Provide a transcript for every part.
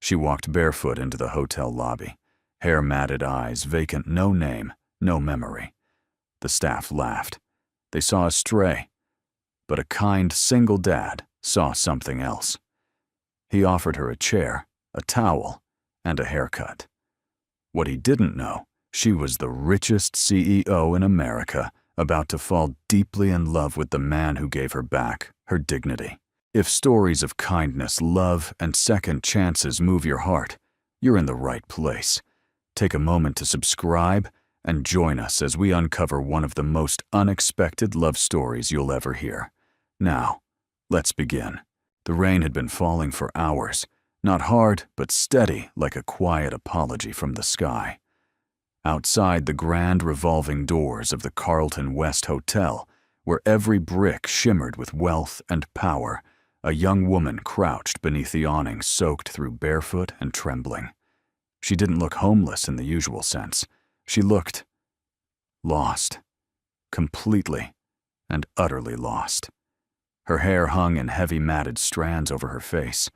She walked barefoot into the hotel lobby, hair-matted eyes, vacant, no name, no memory. The staff laughed. They saw a stray, but a kind single dad saw something else. He offered her a chair, a towel, and a haircut. What he didn't know, she was the richest CEO in America, about to fall deeply in love with the man who gave her back her dignity. If stories of kindness, love, and second chances move your heart, you're in the right place. Take a moment to subscribe and join us as we uncover one of the most unexpected love stories you'll ever hear. Now, let's begin. The rain had been falling for hours, not hard but steady like a quiet apology from the sky. Outside the grand revolving doors of the Carlton West Hotel, where every brick shimmered with wealth and power, a young woman crouched beneath the awning, soaked through, barefoot and trembling. She didn't look homeless in the usual sense. She looked lost, completely and utterly lost. Her hair hung in heavy matted strands over her face.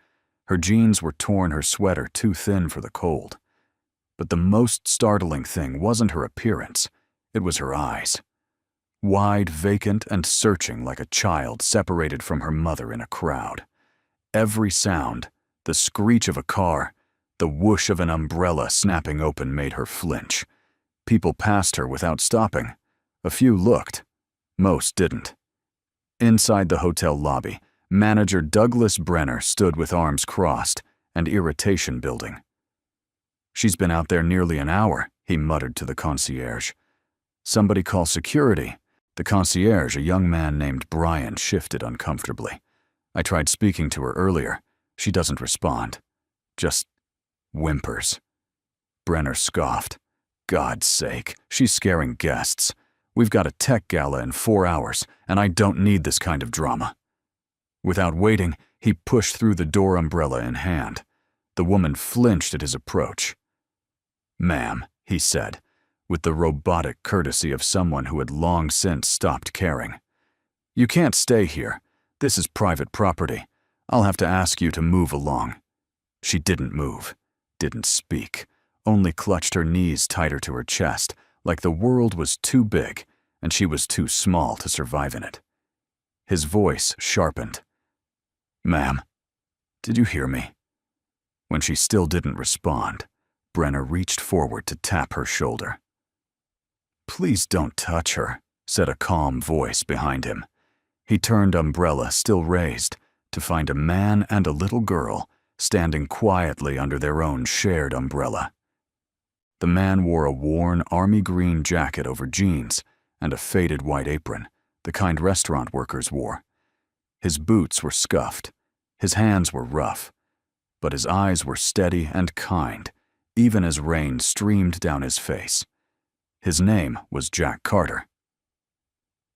Her jeans were torn, her sweater too thin for the cold. But the most startling thing wasn't her appearance, it was her eyes. Wide, vacant, and searching like a child separated from her mother in a crowd. Every sound, the screech of a car, the whoosh of an umbrella snapping open made her flinch. People passed her without stopping. A few looked. Most didn't. Inside the hotel lobby, manager Douglas Brenner stood with arms crossed and irritation building. "She's been out there nearly an hour," he muttered to the concierge. "Somebody call security." The concierge, a young man named Brian, shifted uncomfortably. "I tried speaking to her earlier. She doesn't respond. Just whimpers." Brenner scoffed. "God's sake, she's scaring guests. We've got a tech gala in 4 hours, and I don't need this kind of drama." Without waiting, he pushed through the door, umbrella in hand. The woman flinched at his approach. "Ma'am," he said, with the robotic courtesy of someone who had long since stopped caring. "You can't stay here. This is private property. I'll have to ask you to move along." She didn't move, didn't speak, only clutched her knees tighter to her chest, like the world was too big and she was too small to survive in it. His voice sharpened. "Ma'am, did you hear me?" When she still didn't respond, Brenner reached forward to tap her shoulder. "Please don't touch her," said a calm voice behind him. He turned, umbrella still raised, to find a man and a little girl standing quietly under their own shared umbrella. The man wore a worn army green jacket over jeans and a faded white apron, the kind restaurant workers wore. His boots were scuffed, his hands were rough, but his eyes were steady and kind, even as rain streamed down his face. His name was Jack Carter.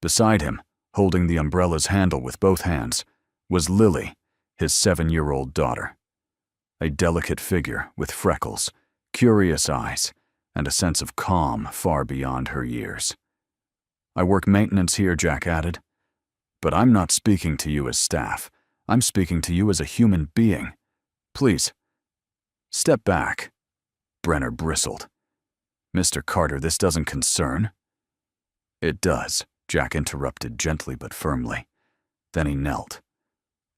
Beside him, holding the umbrella's handle with both hands, was Lily, his 7-year-old daughter. A delicate figure with freckles, curious eyes, and a sense of calm far beyond her years. "I work maintenance here," Jack added. "But I'm not speaking to you as staff. I'm speaking to you as a human being. Please, step back." Brenner bristled. "Mr. Carter, this doesn't concern." "It does," Jack interrupted gently but firmly. Then he knelt.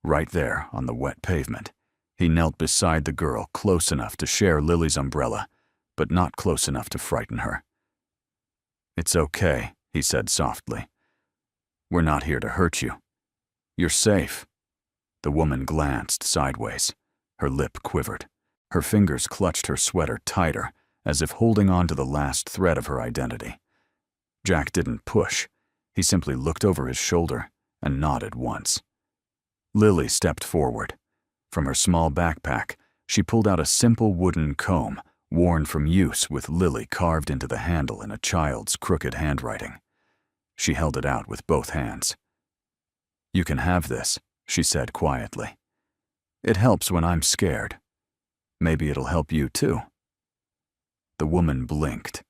Right there on the wet pavement, he knelt beside the girl, close enough to share Lily's umbrella, but not close enough to frighten her. "It's okay," he said softly. "We're not here to hurt you. You're safe." The woman glanced sideways. Her lip quivered. Her fingers clutched her sweater tighter, as if holding on to the last thread of her identity. Jack didn't push. He simply looked over his shoulder and nodded once. Lily stepped forward. From her small backpack, she pulled out a simple wooden comb, worn from use, with Lily carved into the handle in a child's crooked handwriting. She held it out with both hands. "You can have this," she said quietly. "It helps when I'm scared. Maybe it'll help you too." The woman blinked.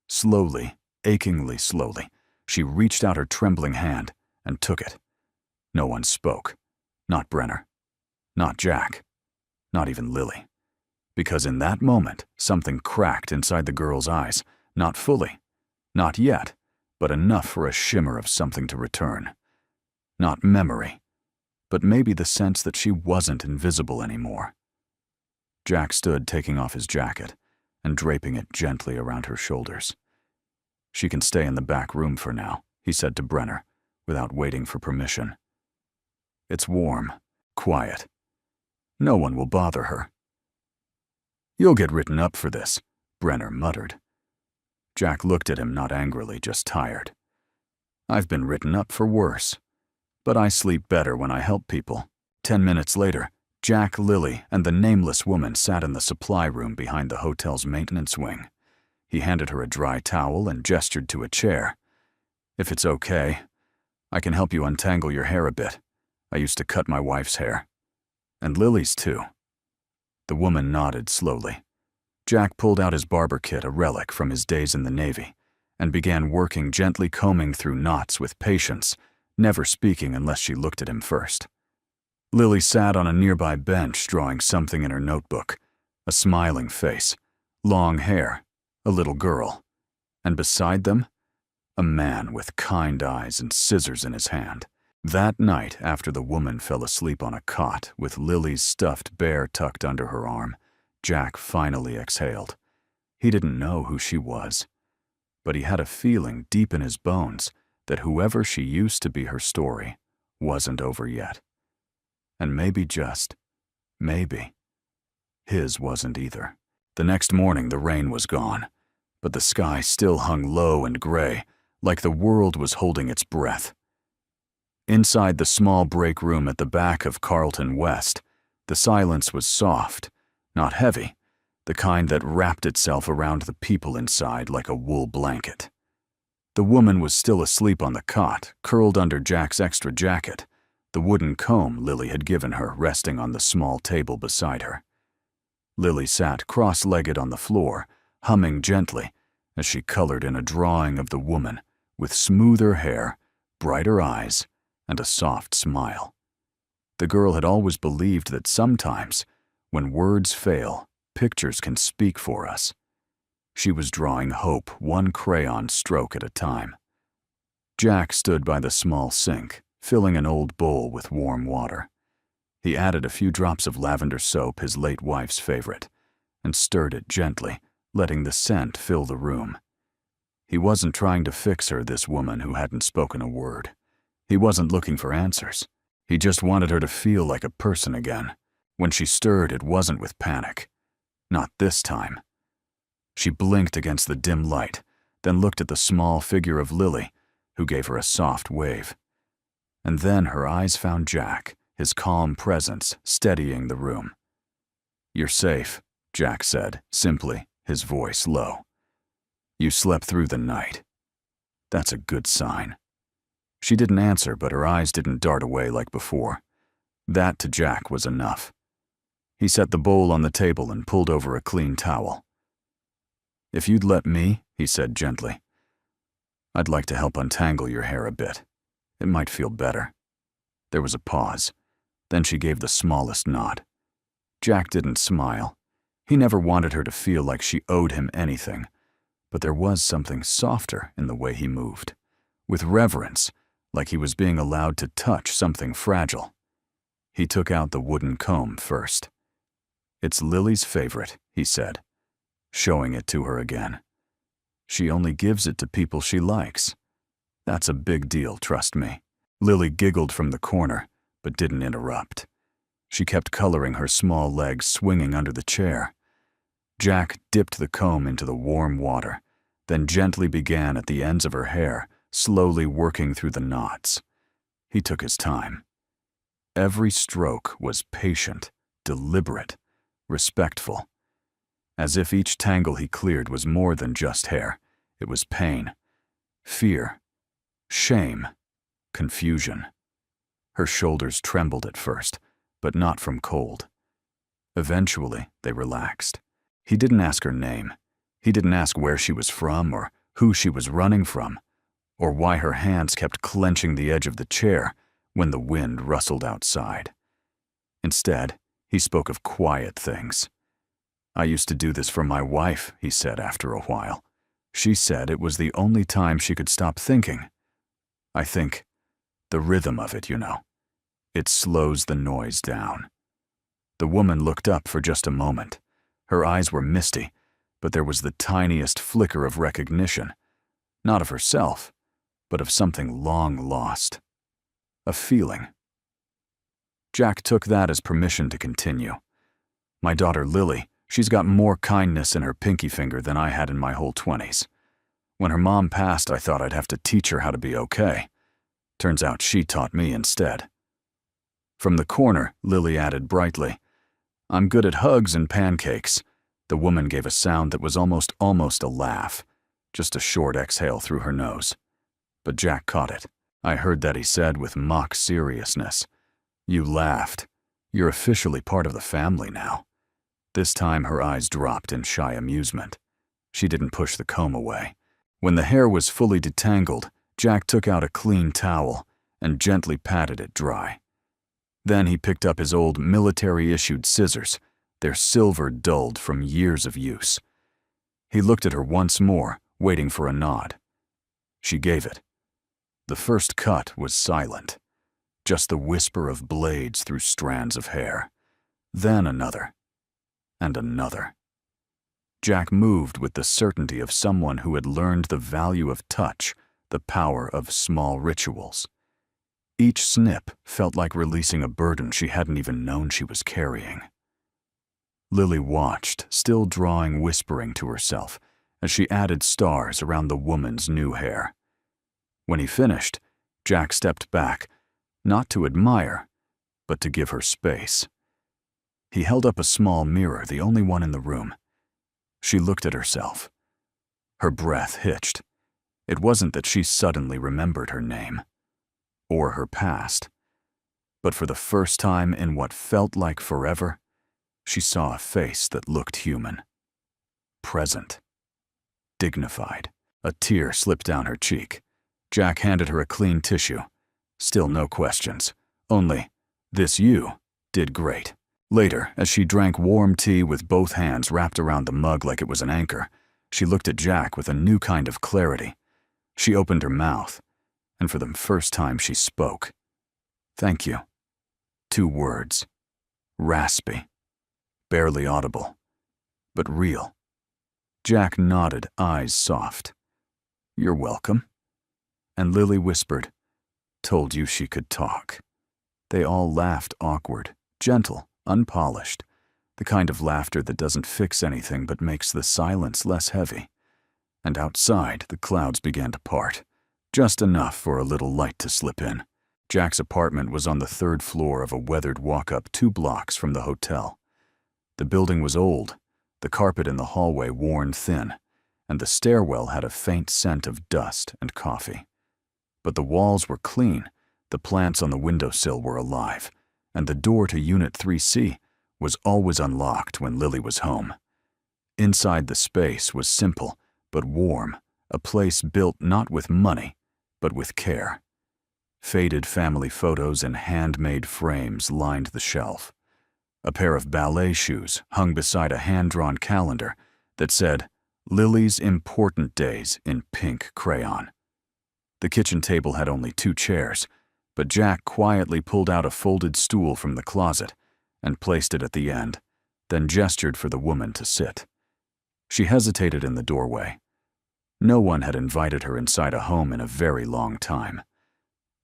Slowly, achingly slowly, she reached out her trembling hand and took it. No one spoke. Not Brenner. Not Jack. Not even Lily. Because in that moment, something cracked inside the girl's eyes, not fully, not yet, but enough for a shimmer of something to return. Not memory, but maybe the sense that she wasn't invisible anymore. Jack stood taking off his jacket and draping it gently around her shoulders. "She can stay in the back room for now," he said to Brenner, without waiting for permission. "It's warm, quiet. No one will bother her." "You'll get written up for this," Brenner muttered. Jack looked at him, not angrily, just tired. "I've been written up for worse. But I sleep better when I help people." 10 minutes later, Jack, Lily, and the nameless woman sat in the supply room behind the hotel's maintenance wing. He handed her a dry towel and gestured to a chair. "If it's okay, I can help you untangle your hair a bit. I used to cut my wife's hair. And Lily's too." The woman nodded slowly. Jack pulled out his barber kit, a relic from his days in the Navy, and began working, gently combing through knots with patience, never speaking unless she looked at him first. Lily sat on a nearby bench drawing something in her notebook, a smiling face, long hair, a little girl, and beside them, a man with kind eyes and scissors in his hand. That night, after the woman fell asleep on a cot with Lily's stuffed bear tucked under her arm, Jack finally exhaled. He didn't know who she was, but he had a feeling deep in his bones that whoever she used to be, her story wasn't over yet. And maybe, just maybe, his wasn't either. The next morning, the rain was gone, but the sky still hung low and gray, like the world was holding its breath. Inside the small break room at the back of Carlton West, the silence was soft, not heavy, the kind that wrapped itself around the people inside like a wool blanket. The woman was still asleep on the cot, curled under Jack's extra jacket, the wooden comb Lily had given her resting on the small table beside her. Lily sat cross-legged on the floor, humming gently as she colored in a drawing of the woman with smoother hair, brighter eyes, and a soft smile. The girl had always believed that sometimes, when words fail, pictures can speak for us. She was drawing hope one crayon stroke at a time. Jack stood by the small sink, filling an old bowl with warm water. He added a few drops of lavender soap, his late wife's favorite, and stirred it gently, letting the scent fill the room. He wasn't trying to fix her, this woman who hadn't spoken a word. He wasn't looking for answers. He just wanted her to feel like a person again. When she stirred, it wasn't with panic. Not this time. She blinked against the dim light, then looked at the small figure of Lily, who gave her a soft wave. And then her eyes found Jack, his calm presence steadying the room. "You're safe," Jack said, simply, his voice low. "You slept through the night. That's a good sign." She didn't answer, but her eyes didn't dart away like before. That, to Jack, was enough. He set the bowl on the table and pulled over a clean towel. "If you'd let me," he said gently, "I'd like to help untangle your hair a bit. It might feel better." There was a pause. Then she gave the smallest nod. Jack didn't smile. He never wanted her to feel like she owed him anything, but there was something softer in the way he moved, with reverence, like he was being allowed to touch something fragile. He took out the wooden comb first. "It's Lily's favorite," he said, showing it to her again. "She only gives it to people she likes. That's a big deal, trust me." Lily giggled from the corner, but didn't interrupt. She kept coloring, her small legs swinging under the chair. Jack dipped the comb into the warm water, then gently began at the ends of her hair, slowly working through the knots. He took his time. Every stroke was patient, deliberate, respectful, as if each tangle he cleared was more than just hair. It was pain, fear, shame, confusion. Her shoulders trembled at first, but not from cold. Eventually, they relaxed. He didn't ask her name. He didn't ask where she was from or who she was running from, or why her hands kept clenching the edge of the chair when the wind rustled outside. Instead, he spoke of quiet things. "I used to do this for my wife," he said after a while. "She said it was the only time she could stop thinking. I think the rhythm of it, you know. It slows the noise down." The woman looked up for just a moment. Her eyes were misty, but there was the tiniest flicker of recognition, not of herself, but of something long lost. A feeling. Jack took that as permission to continue. "My daughter Lily, she's got more kindness in her pinky finger than I had in my whole 20s. When her mom passed, I thought I'd have to teach her how to be okay. Turns out she taught me instead." From the corner, Lily added brightly, "I'm good at hugs and pancakes." The woman gave a sound that was almost a laugh, just a short exhale through her nose. But Jack caught it. "I heard that," he said with mock seriousness. "You laughed. You're officially part of the family now." This time her eyes dropped in shy amusement. She didn't push the comb away. When the hair was fully detangled, Jack took out a clean towel and gently patted it dry. Then he picked up his old military-issued scissors, their silver dulled from years of use. He looked at her once more, waiting for a nod. She gave it. The first cut was silent, just the whisper of blades through strands of hair. Then another, and another. Jack moved with the certainty of someone who had learned the value of touch, the power of small rituals. Each snip felt like releasing a burden she hadn't even known she was carrying. Lily watched, still drawing whispering to herself, as she added stars around the woman's new hair. When he finished, Jack stepped back, not to admire, but to give her space. He held up a small mirror, the only one in the room. She looked at herself. Her breath hitched. It wasn't that she suddenly remembered her name, or her past, but for the first time in what felt like forever, she saw a face that looked human. Present. Dignified. A tear slipped down her cheek. Jack handed her a clean tissue. Still no questions. Only, "This you did great." Later, as she drank warm tea with both hands wrapped around the mug like it was an anchor, she looked at Jack with a new kind of clarity. She opened her mouth, and for the first time she spoke. "Thank you." 2 words. Raspy. Barely audible. But real. Jack nodded, eyes soft. "You're welcome." And Lily whispered, "Told you she could talk." They all laughed awkward, gentle, unpolished, the kind of laughter that doesn't fix anything but makes the silence less heavy. And outside, the clouds began to part, just enough for a little light to slip in. Jack's apartment was on the 3rd floor of a weathered walk-up 2 blocks from the hotel. The building was old, the carpet in the hallway worn thin, and the stairwell had a faint scent of dust and coffee. But the walls were clean, the plants on the windowsill were alive, and the door to Unit 3C was always unlocked when Lily was home. Inside the space was simple but warm, a place built not with money, but with care. Faded family photos in handmade frames lined the shelf. A pair of ballet shoes hung beside a hand-drawn calendar that said, "Lily's Important Days" in pink crayon. The kitchen table had only 2 chairs, but Jack quietly pulled out a folded stool from the closet and placed it at the end, then gestured for the woman to sit. She hesitated in the doorway. No one had invited her inside a home in a very long time.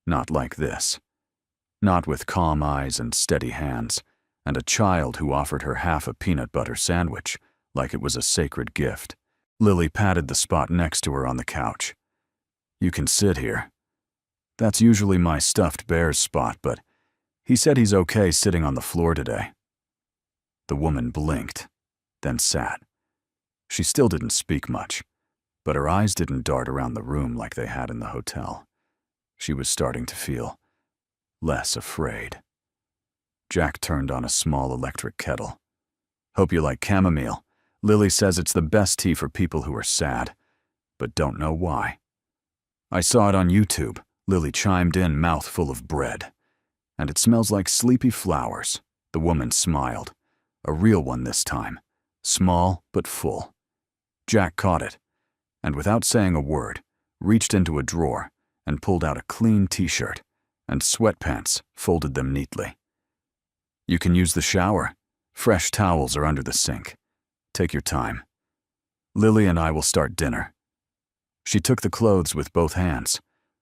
Not like this. Not with calm eyes and steady hands, and a child who offered her half a peanut butter sandwich like it was a sacred gift. Lily patted the spot next to her on the couch. "You can sit here. That's usually my stuffed bear's spot, but he said he's okay sitting on the floor today." The woman blinked, then sat. She still didn't speak much, but her eyes didn't dart around the room like they had in the hotel. She was starting to feel less afraid. Jack turned on a small electric kettle. "Hope you like chamomile. Lily says it's the best tea for people who are sad, but don't know why." "I saw it on YouTube," Lily chimed in, mouth full of bread. "And it smells like sleepy flowers." The woman smiled. A real one this time. small but full. Jack caught it, and without saying a word, reached into a drawer and pulled out a clean t-shirt and sweatpants, folded them neatly. You can use the shower. Fresh towels are under the sink. Take your time. Lily and I will start dinner. She took the clothes with both hands.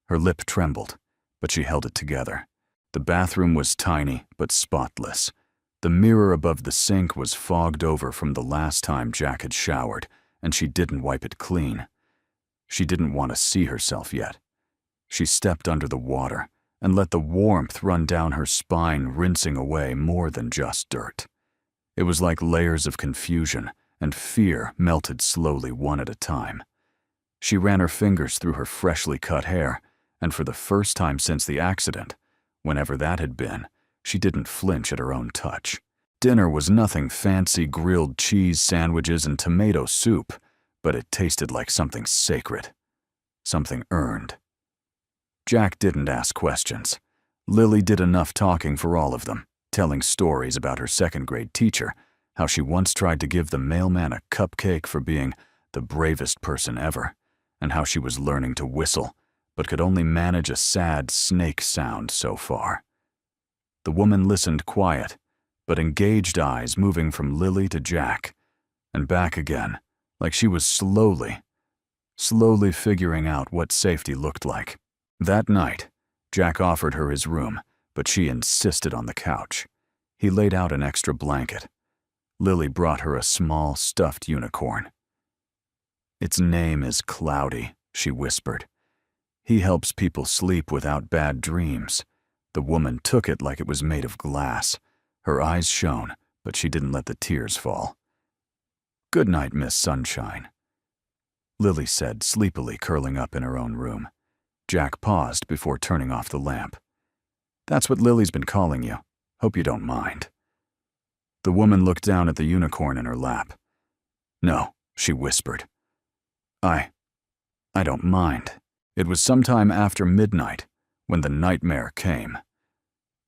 Her lip trembled, but she held it together. The bathroom was tiny but spotless. The mirror above the sink was fogged over from the last time Jack had showered, and she didn't wipe it clean. She didn't want to see herself yet. She stepped under the water and let the warmth run down her spine, rinsing away more than just dirt. It was like layers of confusion, and fear melted slowly one at a time. She ran her fingers through her freshly cut hair, and for the first time since the accident, whenever that had been, she didn't flinch at her own touch. Dinner was nothing fancy grilled cheese sandwiches and tomato soup, but it tasted like something sacred, something earned. Jack didn't ask questions. Lily did enough talking for all of them, telling stories about her second-grade teacher, how she once tried to give the mailman a cupcake for being the bravest person ever, and how she was learning to whistle, but could only manage a sad snake sound so far. The woman listened quiet, but engaged eyes moving from Lily to Jack, and back again, like she was slowly figuring out what safety looked like. That night, Jack offered her his room, but she insisted on the couch. He laid out an extra blanket. Lily brought her a small, stuffed unicorn. "Its name is Cloudy," she whispered. "He helps people sleep without bad dreams." The woman took it like it was made of glass. Her eyes shone, but she didn't let the tears fall. "Good night, Miss Sunshine," Lily said, sleepily curling up in her own room. Jack paused before turning off the lamp. "That's what Lily's been calling you. Hope you don't mind." The woman looked down at the unicorn in her lap. "No," she whispered. I don't mind." It was sometime after midnight when the nightmare came.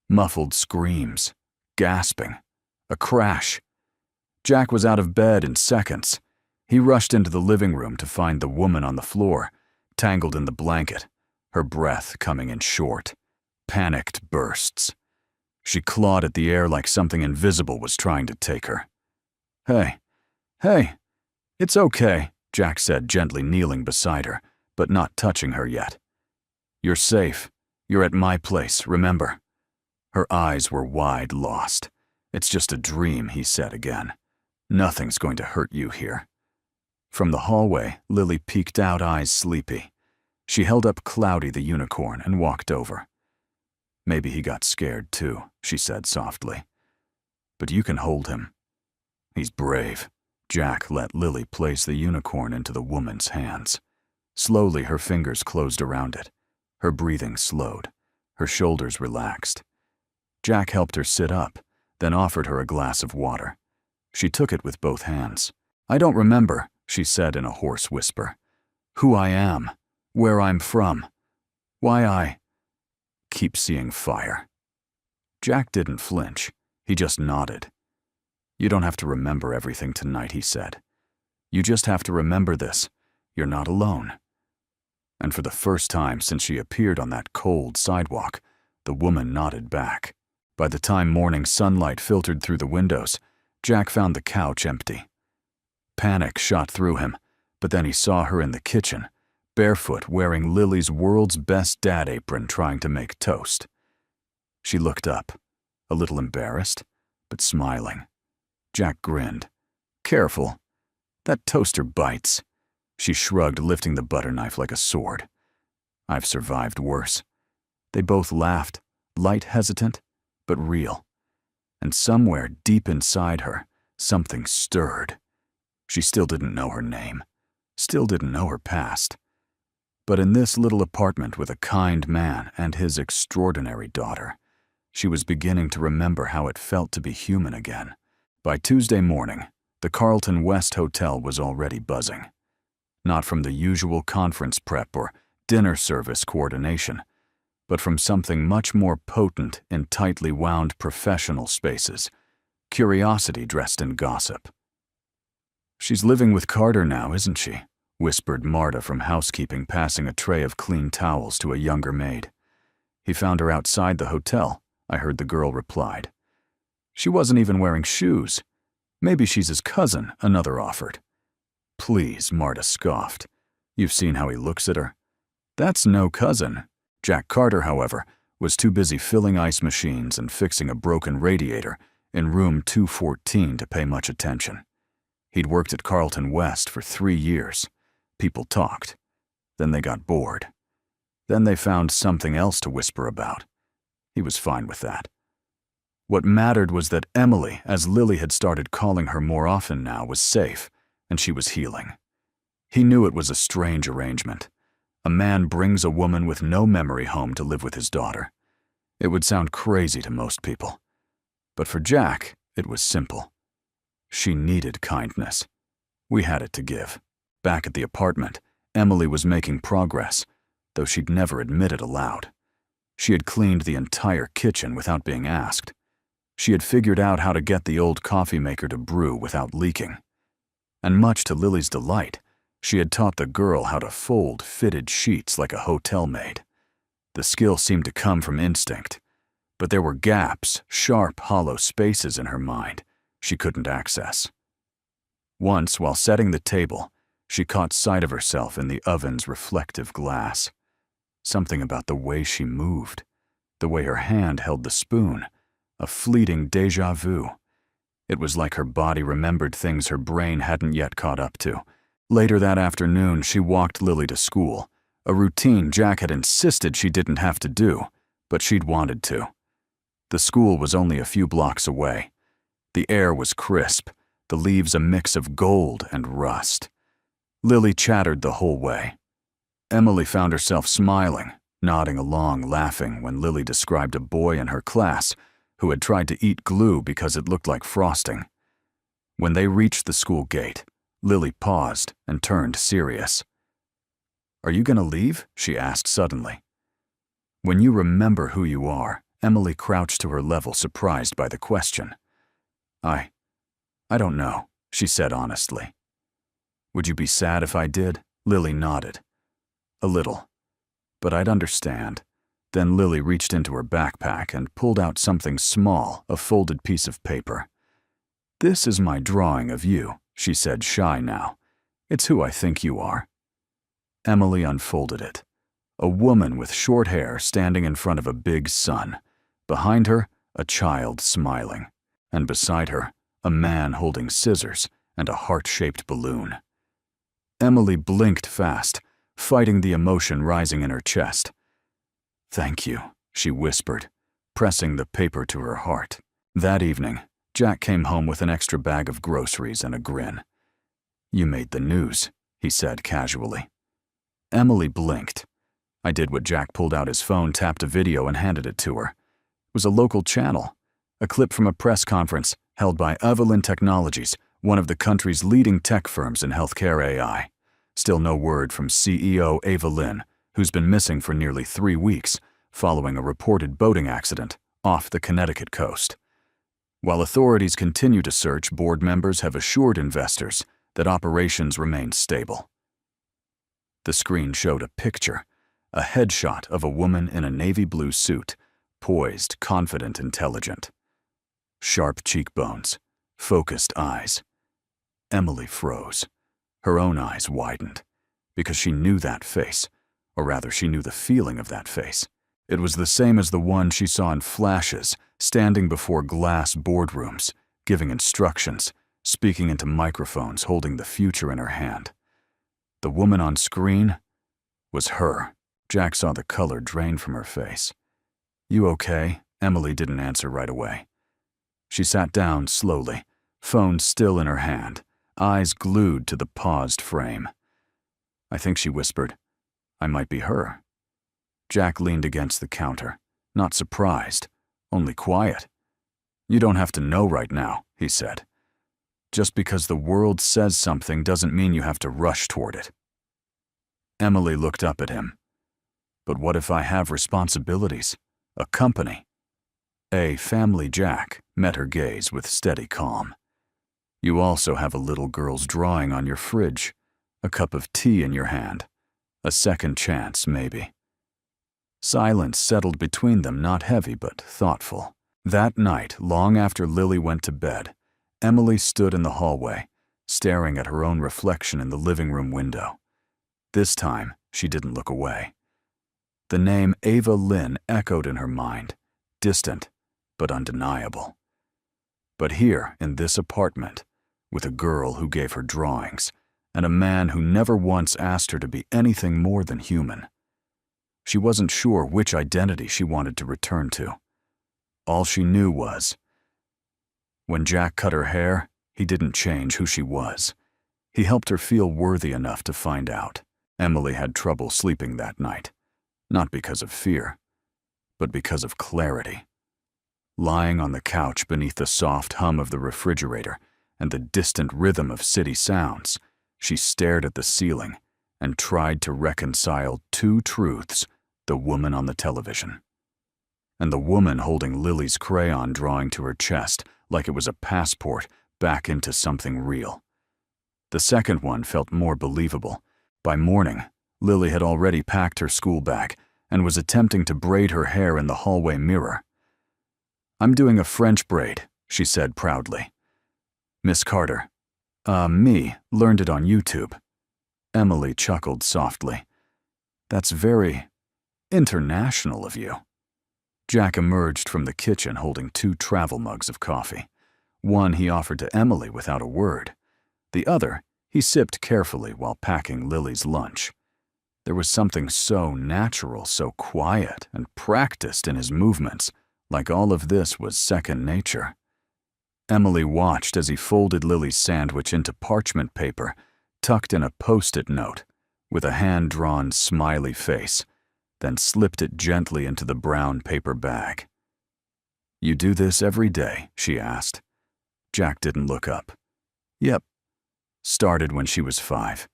Muffled screams, gasping, a crash. Jack was out of bed in seconds. He rushed into the living room to find the woman on the floor, tangled in the blanket, her breath coming in short, panicked bursts. She clawed at the air like something invisible was trying to take her. Hey, it's okay," Jack said, gently kneeling beside her, but not touching her yet. "You're safe. You're at my place, remember?" Her eyes were wide, lost. "It's just a dream," he said again. "Nothing's going to hurt you here." From the hallway, Lily peeked out, eyes sleepy. She held up Cloudy the unicorn and walked over. "Maybe he got scared too," she said softly. "But you can hold him. He's brave." Jack let Lily place the unicorn into the woman's hands. Slowly, her fingers closed around it. Her breathing slowed. Her shoulders relaxed. Jack helped her sit up, then offered her a glass of water. She took it with both hands. "I don't remember," she said in a hoarse whisper. "Who I am, where I'm from, why I keep seeing fire." Jack didn't flinch. He just nodded. "You don't have to remember everything tonight," he said. "You just have to remember this. You're not alone." And for the first time since she appeared on that cold sidewalk, the woman nodded back. By the time morning sunlight filtered through the windows, Jack found the couch empty. Panic shot through him, but then he saw her in the kitchen, barefoot, wearing Lily's world's best dad apron, trying to make toast. She looked up, a little embarrassed, but smiling. Jack grinned. "Careful. That toaster bites." She shrugged, lifting the butter knife like a sword. "I've survived worse." They both laughed, light, hesitant, but real. And somewhere deep inside her, something stirred. She still didn't know her name, still didn't know her past. But in this little apartment with a kind man and his extraordinary daughter, she was beginning to remember how it felt to be human again. By Tuesday morning, the Carlton West Hotel was already buzzing. Not from the usual conference prep or dinner service coordination, but from something much more potent in tightly wound professional spaces, curiosity dressed in gossip. "She's living with Carter now, isn't she?" whispered Marta from housekeeping, passing a tray of clean towels to a younger maid. "He found her outside the hotel," I heard the girl replied. "She wasn't even wearing shoes. Maybe she's his cousin," another offered. "Please," Marta scoffed. "You've seen how he looks at her. That's no cousin." Jack Carter, however, was too busy filling ice machines and fixing a broken radiator in room 214 to pay much attention. He'd worked at Carlton West for 3 years. People talked. Then they got bored. Then they found something else to whisper about. He was fine with that. What mattered was that Emily, as Lily had started calling her more often now, was safe, and she was healing. He knew it was a strange arrangement. A man brings a woman with no memory home to live with his daughter. It would sound crazy to most people. But for Jack, it was simple. She needed kindness. We had it to give. Back at the apartment, Emily was making progress, though she'd never admit it aloud. She had cleaned the entire kitchen without being asked. She had figured out how to get the old coffee maker to brew without leaking. And much to Lily's delight, she had taught the girl how to fold fitted sheets like a hotel maid. The skill seemed to come from instinct, but there were gaps, sharp, hollow spaces in her mind she couldn't access. Once, while setting the table, she caught sight of herself in the oven's reflective glass. Something about the way she moved, the way her hand held the spoon, a fleeting déjà vu. It was like her body remembered things her brain hadn't yet caught up to. Later that afternoon, she walked Lily to school, a routine Jack had insisted she didn't have to do, but she'd wanted to. The school was only a few blocks away. The air was crisp, the leaves a mix of gold and rust. Lily chattered the whole way. Emily found herself smiling, nodding along, laughing when Lily described a boy in her class who had tried to eat glue because it looked like frosting. When they reached the school gate, Lily paused and turned serious. "Are you going to leave?" she asked suddenly. When you remember who you are, Emily crouched to her level, surprised by the question. I don't know," she said honestly. "Would you be sad if I did?" Lily nodded. "A little. But I'd understand." Then Lily reached into her backpack and pulled out something small, a folded piece of paper. "This is my drawing of you," she said, shy now. "It's who I think you are." Emily unfolded it. A woman with short hair standing in front of a big sun. Behind her, a child smiling. And beside her, a man holding scissors and a heart-shaped balloon. Emily blinked fast, fighting the emotion rising in her chest. "Thank you," she whispered, pressing the paper to her heart. That evening, Jack came home with an extra bag of groceries and a grin. "You made the news," he said casually. Emily blinked. I did what Jack pulled out his phone, tapped a video, and handed it to her. It was a local channel, a clip from a press conference held by Evelyn Technologies, one of the country's leading tech firms in healthcare AI. Still no word from CEO Ava Lynn, who's been missing for nearly 3 weeks following a reported boating accident off the Connecticut coast. While authorities continue to search, board members have assured investors that operations remain stable. The screen showed a picture, a headshot of a woman in a navy blue suit, poised, confident, intelligent. Sharp cheekbones, focused eyes. Emily froze. Her own eyes widened, because she knew that face, or rather she knew the feeling of that face. It was the same as the one she saw in flashes, standing before glass boardrooms, giving instructions, speaking into microphones, holding the future in her hand. The woman on screen was her. Jack saw the color drain from her face. "You okay?" Emily didn't answer right away. She sat down slowly, phone still in her hand, eyes glued to the paused frame. "I think," she whispered, "I might be her." Jack leaned against the counter, not surprised, only quiet. "You don't have to know right now," he said. "Just because the world says something doesn't mean you have to rush toward it." Emily looked up at him. "But what if I have responsibilities? A company?" A family Jack met her gaze with steady calm. You also have a little girl's drawing on your fridge, a cup of tea in your hand, a second chance, maybe. Silence settled between them, not heavy but thoughtful. That night, long after Lily went to bed, Emily stood in the hallway, staring at her own reflection in the living room window. This time, she didn't look away. The name Ava Lynn echoed in her mind, distant but undeniable. But here, in this apartment, with a girl who gave her drawings, and a man who never once asked her to be anything more than human, she wasn't sure which identity she wanted to return to. All she knew was, when Jack cut her hair, he didn't change who she was. He helped her feel worthy enough to find out. Emily had trouble sleeping that night, not because of fear, but because of clarity. Lying on the couch beneath the soft hum of the refrigerator and the distant rhythm of city sounds, she stared at the ceiling and tried to reconcile two truths: the woman on the television, and the woman holding Lily's crayon drawing to her chest like it was a passport back into something real. The second one felt more believable. By morning, Lily had already packed her school bag and was attempting to braid her hair in the hallway mirror. "I'm doing a French braid," she said proudly. "Miss Carter." Me, learned it on YouTube." Emily chuckled softly. "That's very international of you." Jack emerged from the kitchen holding 2 travel mugs of coffee. One he offered to Emily without a word. The other he sipped carefully while packing Lily's lunch. There was something so natural, so quiet and practiced in his movements, like all of this was second nature. Emily watched as he folded Lily's sandwich into parchment paper, tucked in a post-it note, with a hand-drawn smiley face, then slipped it gently into the brown paper bag. "You do this every day?" she asked. Jack didn't look up. "Yep. Started when she was 5.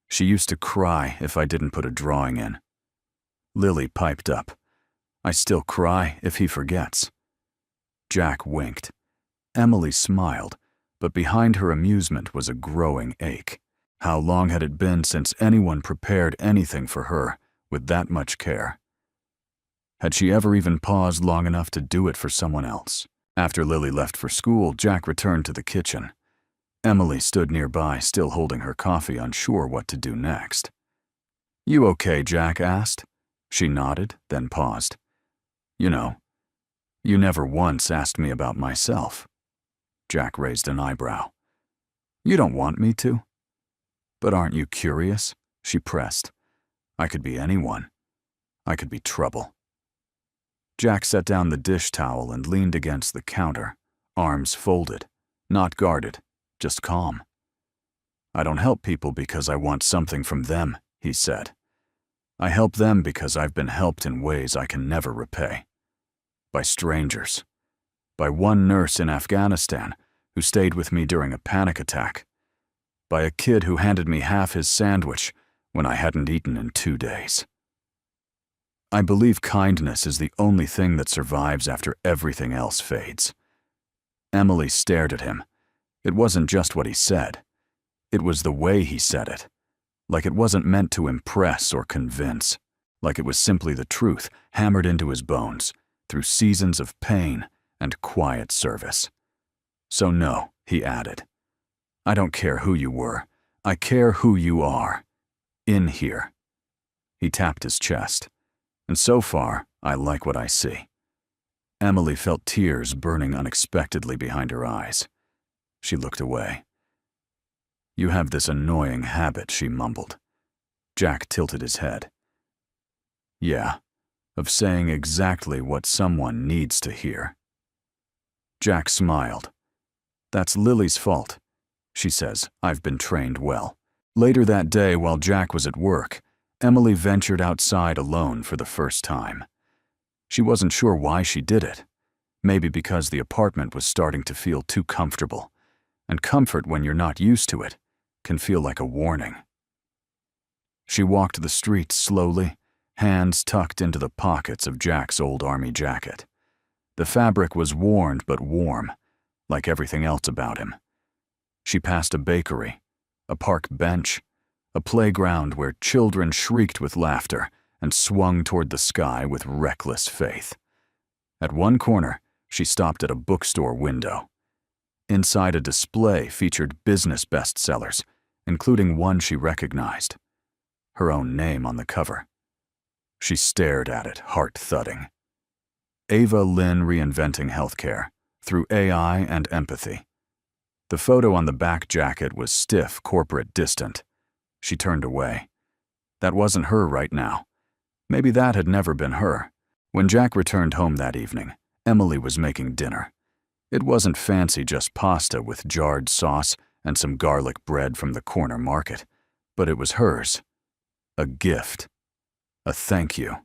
She used to cry if I didn't put a drawing in." Lily piped up. "I still cry if he forgets." Jack winked. Emily smiled, but behind her amusement was a growing ache. How long had it been since anyone prepared anything for her with that much care? Had she ever even paused long enough to do it for someone else? After Lily left for school, Jack returned to the kitchen. Emily stood nearby, still holding her coffee, unsure what to do next. "You okay?" Jack asked. She nodded, then paused. "You know, you never once asked me about myself." Jack raised an eyebrow. "You don't want me to?" "But aren't you curious?" she pressed. "I could be anyone. I could be trouble." Jack set down the dish towel and leaned against the counter, arms folded, not guarded, just calm. "I don't help people because I want something from them," he said. "I help them because I've been helped in ways I can never repay. By strangers. By one nurse in Afghanistan who stayed with me during a panic attack. By a kid who handed me half his sandwich when I hadn't eaten in 2 days. I believe kindness is the only thing that survives after everything else fades." Emily stared at him. It wasn't just what he said. It was the way he said it. Like it wasn't meant to impress or convince. Like it was simply the truth hammered into his bones through seasons of pain and quiet service. "So no," he added. "I don't care who you were. I care who you are. In here." He tapped his chest. "And so far, I like what I see." Emily felt tears burning unexpectedly behind her eyes. She looked away. "You have this annoying habit," she mumbled. Jack tilted his head. "Yeah, of saying exactly what someone needs to hear." Jack smiled. "That's Lily's fault. She says I've been trained well." Later that day, while Jack was at work, Emily ventured outside alone for the first time. She wasn't sure why she did it. Maybe because the apartment was starting to feel too comfortable, and comfort when you're not used to it can feel like a warning. She walked the streets slowly, hands tucked into the pockets of Jack's old army jacket. The fabric was worn but warm, like everything else about him. She passed a bakery, a park bench, a playground where children shrieked with laughter and swung toward the sky with reckless faith. At one corner, she stopped at a bookstore window. Inside, a display featured business bestsellers, including one she recognized, her own name on the cover. She stared at it, heart-thudding. Ava Lynn Reinventing Healthcare, through AI and empathy. The photo on the back jacket was stiff, corporate, distant. She turned away. That wasn't her right now. Maybe that had never been her. When Jack returned home that evening, Emily was making dinner. It wasn't fancy, just pasta with jarred sauce and some garlic bread from the corner market, but it was hers. A gift. A thank you.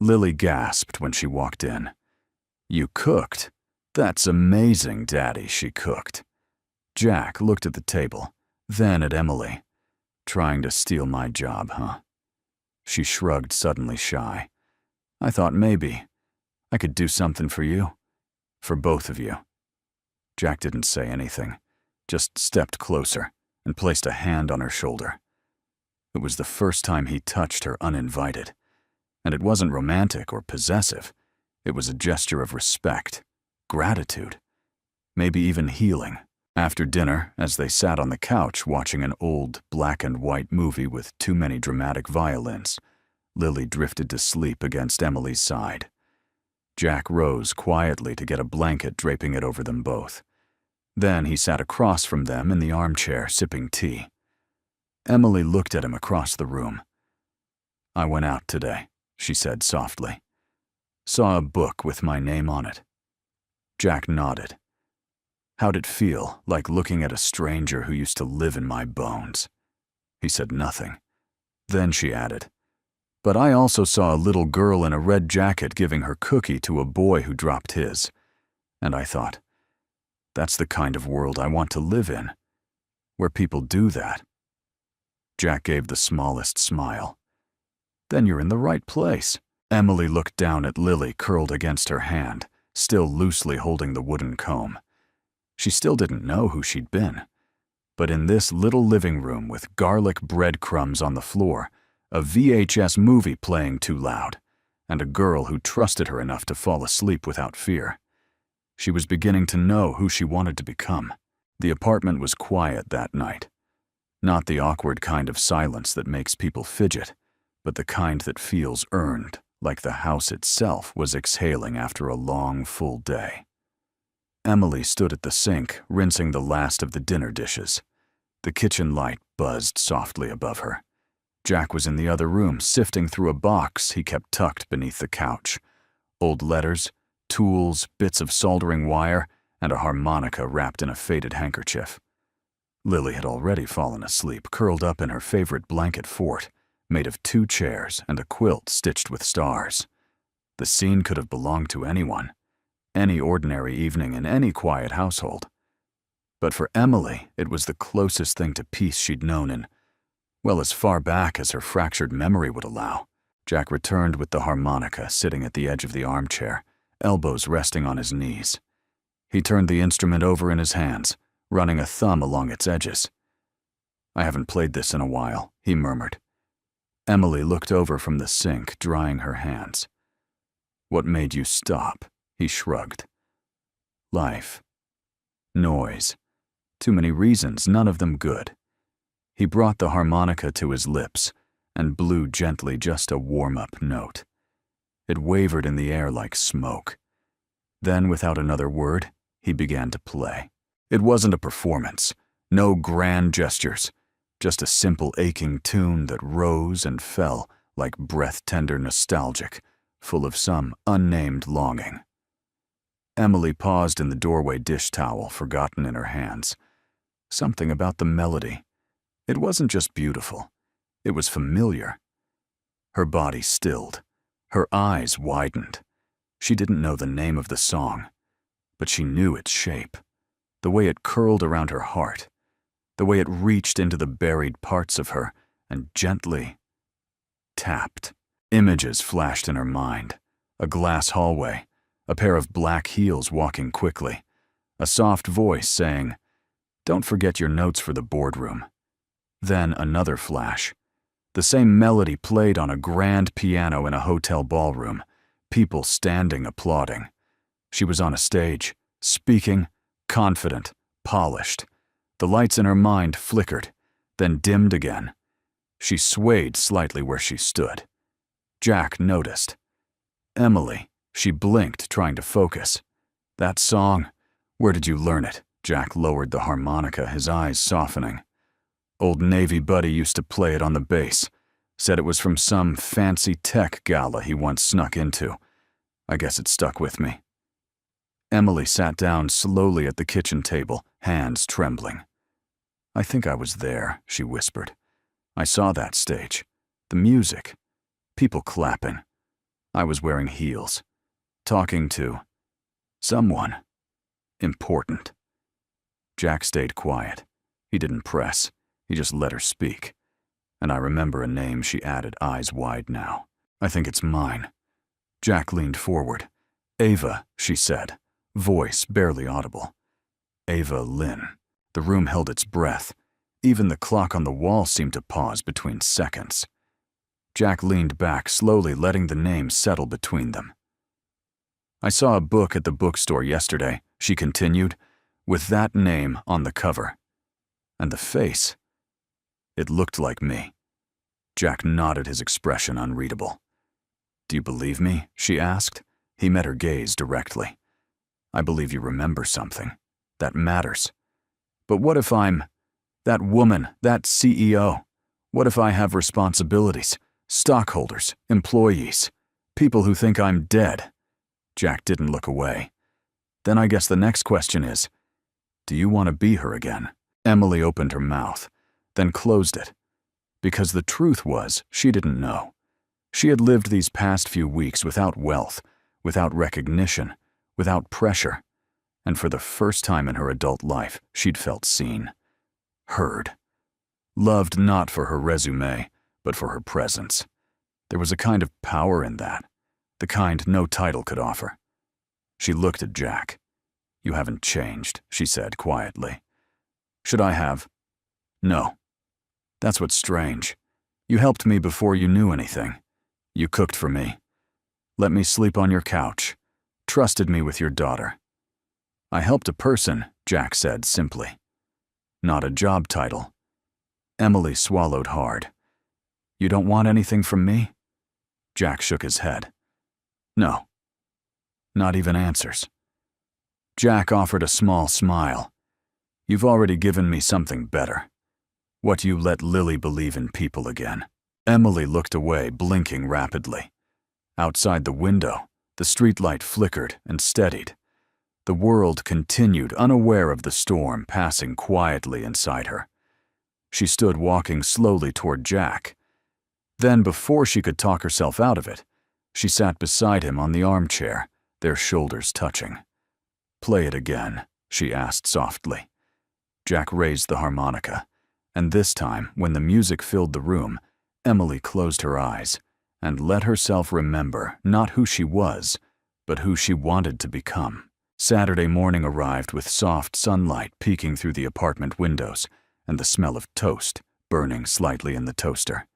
Lily gasped when she walked in. "You cooked? That's amazing, Daddy," she cooked. Jack looked at the table, then at Emily. "Trying to steal my job, huh?" She shrugged, suddenly shy. "I thought maybe I could do something for you. For both of you." Jack didn't say anything, just stepped closer and placed a hand on her shoulder. It was the first time he touched her uninvited. And it wasn't romantic or possessive. It was a gesture of respect, gratitude, maybe even healing. After dinner, as they sat on the couch watching an old black and white movie with too many dramatic violins, Lily drifted to sleep against Emily's side. Jack rose quietly to get a blanket, draping it over them both. Then he sat across from them in the armchair, sipping tea. Emily looked at him across the room. "I went out today," she said softly. "Saw a book with my name on it." Jack nodded. "How'd it feel, like looking at a stranger who used to live in my bones?" He said nothing. Then she added, "But I also saw a little girl in a red jacket giving her cookie to a boy who dropped his. And I thought, that's the kind of world I want to live in, where people do that." Jack gave the smallest smile. "Then you're in the right place." Emily looked down at Lily, curled against her hand, still loosely holding the wooden comb. She still didn't know who she'd been. But in this little living room with garlic breadcrumbs on the floor, a VHS movie playing too loud, and a girl who trusted her enough to fall asleep without fear, she was beginning to know who she wanted to become. The apartment was quiet that night. Not the awkward kind of silence that makes people fidget, but the kind that feels earned, like the house itself was exhaling after a long, full day. Emily stood at the sink, rinsing the last of the dinner dishes. The kitchen light buzzed softly above her. Jack was in the other room, sifting through a box he kept tucked beneath the couch. Old letters, tools, bits of soldering wire, and a harmonica wrapped in a faded handkerchief. Lily had already fallen asleep, curled up in her favorite blanket fort, made of 2 chairs and a quilt stitched with stars. The scene could have belonged to anyone, any ordinary evening in any quiet household. But for Emily, it was the closest thing to peace she'd known in, well, as far back as her fractured memory would allow. Jack returned with the harmonica, sitting at the edge of the armchair, elbows resting on his knees. He turned the instrument over in his hands, running a thumb along its edges. "I haven't played this in a while," he murmured. Emily looked over from the sink, drying her hands. "What made you stop?" He shrugged. "Life. Noise. Too many reasons, none of them good." He brought the harmonica to his lips and blew gently, just a warm-up note. It wavered in the air like smoke. Then, without another word, he began to play. It wasn't a performance, no grand gestures, just a simple aching tune that rose and fell like breath-tender nostalgic, full of some unnamed longing. Emily paused in the doorway, dish towel forgotten in her hands. Something about the melody. It wasn't just beautiful, it was familiar. Her body stilled, her eyes widened. She didn't know the name of the song, but she knew its shape, the way it curled around her heart, the way it reached into the buried parts of her and gently tapped. Images flashed in her mind, a glass hallway, a pair of black heels walking quickly, a soft voice saying, Don't forget your notes for the boardroom. Then another flash. The same melody played on a grand piano in a hotel ballroom, people standing applauding. She was on a stage, speaking, confident, polished. The lights in her mind flickered, then dimmed again. She swayed slightly where she stood. Jack noticed. Emily, she blinked, trying to focus. That song, where did you learn it? Jack lowered the harmonica, his eyes softening. Old Navy buddy used to play it on the bass. Said it was from some fancy tech gala he once snuck into. I guess it stuck with me. Emily sat down slowly at the kitchen table, hands trembling. I think I was there, she whispered. I saw that stage. The music. People clapping. I was wearing heels. Talking to someone important. Jack stayed quiet. He didn't press. He just let her speak. And I remember a name she added, eyes wide now. I think it's mine. Jack leaned forward. Ava, she said, voice barely audible. Ava Lynn. The room held its breath. Even the clock on the wall seemed to pause between seconds. Jack leaned back, slowly letting the name settle between them. I saw a book at the bookstore yesterday, she continued, with that name on the cover. And the face. It looked like me. Jack nodded, his expression unreadable. Do you believe me? She asked. He met her gaze directly. I believe you remember something. That matters. But what if I'm that woman, that CEO? What if I have responsibilities, stockholders, employees, people who think I'm dead? Jack didn't look away. Then I guess the next question is, do you want to be her again? Emily opened her mouth, then closed it. Because the truth was, she didn't know. She had lived these past few weeks without wealth, without recognition, without pressure. And for the first time in her adult life, she'd felt seen. Heard. Loved not for her resume, but for her presence. There was a kind of power in that, the kind no title could offer. She looked at Jack. You haven't changed, she said quietly. Should I have? No. That's what's strange. You helped me before you knew anything. You cooked for me. Let me sleep on your couch. Trusted me with your daughter. I helped a person, Jack said simply. Not a job title. Emily swallowed hard. You don't want anything from me? Jack shook his head. No. Not even answers. Jack offered a small smile. You've already given me something better. What you let Lily believe in people again. Emily looked away, blinking rapidly. Outside the window, the streetlight flickered and steadied. The world continued, unaware of the storm passing quietly inside her. She stood walking slowly toward Jack. Then, before she could talk herself out of it, she sat beside him on the armchair, their shoulders touching. Play it again, she asked softly. Jack raised the harmonica, and this time, when the music filled the room, Emily closed her eyes and let herself remember not who she was, but who she wanted to become. Saturday morning arrived with soft sunlight peeking through the apartment windows and the smell of toast burning slightly in the toaster.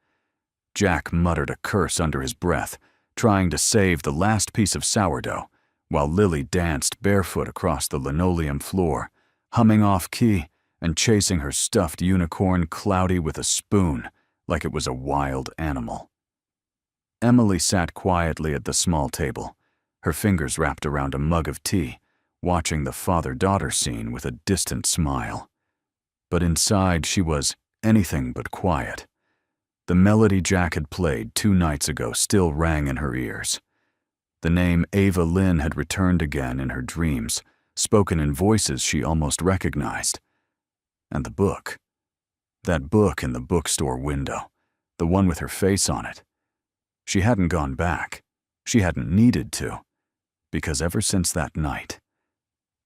Jack muttered a curse under his breath, trying to save the last piece of sourdough, while Lily danced barefoot across the linoleum floor, humming off-key and chasing her stuffed unicorn Cloudy with a spoon like it was a wild animal. Emily sat quietly at the small table, her fingers wrapped around a mug of tea, watching the father-daughter scene with a distant smile. But inside she was anything but quiet. The melody Jack had played 2 nights ago still rang in her ears. The name Ava Lynn had returned again in her dreams, spoken in voices she almost recognized. And the book. That book in the bookstore window, the one with her face on it. She hadn't gone back. She hadn't needed to. Because ever since that night,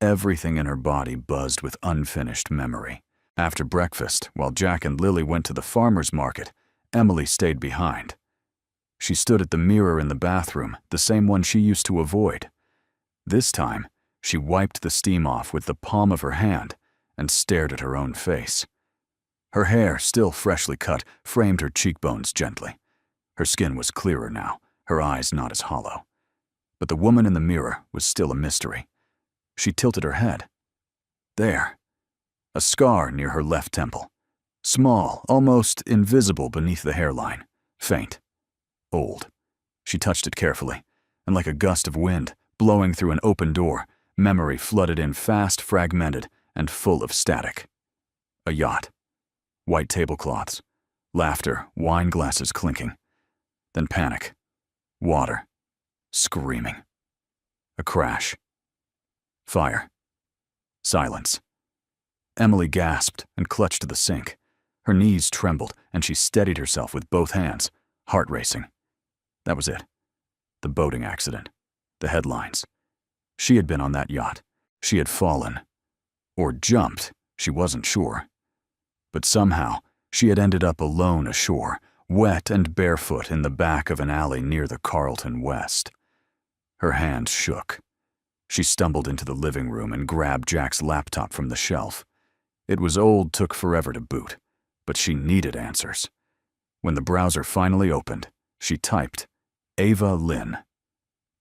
everything in her body buzzed with unfinished memory. After breakfast, while Jack and Lily went to the farmer's market, Emily stayed behind. She stood at the mirror in the bathroom, the same one she used to avoid. This time, she wiped the steam off with the palm of her hand and stared at her own face. Her hair, still freshly cut, framed her cheekbones gently. Her skin was clearer now, her eyes not as hollow. But the woman in the mirror was still a mystery. She tilted her head. There. A scar near her left temple. Small, almost invisible beneath the hairline. Faint. Old. She touched it carefully, and like a gust of wind, blowing through an open door, memory flooded in fast, fragmented, and full of static. A yacht. White tablecloths. Laughter, wine glasses clinking. Then panic. Water. Screaming. A crash. Fire. Silence. Emily gasped and clutched to the sink. Her knees trembled, and she steadied herself with both hands, heart racing. That was it. The boating accident. The headlines. She had been on that yacht. She had fallen. Or jumped, she wasn't sure. But somehow, she had ended up alone ashore, wet and barefoot in the back of an alley near the Carlton West. Her hands shook. She stumbled into the living room and grabbed Jack's laptop from the shelf. It was old, took forever to boot, but she needed answers. When the browser finally opened, she typed, Ava Lynn.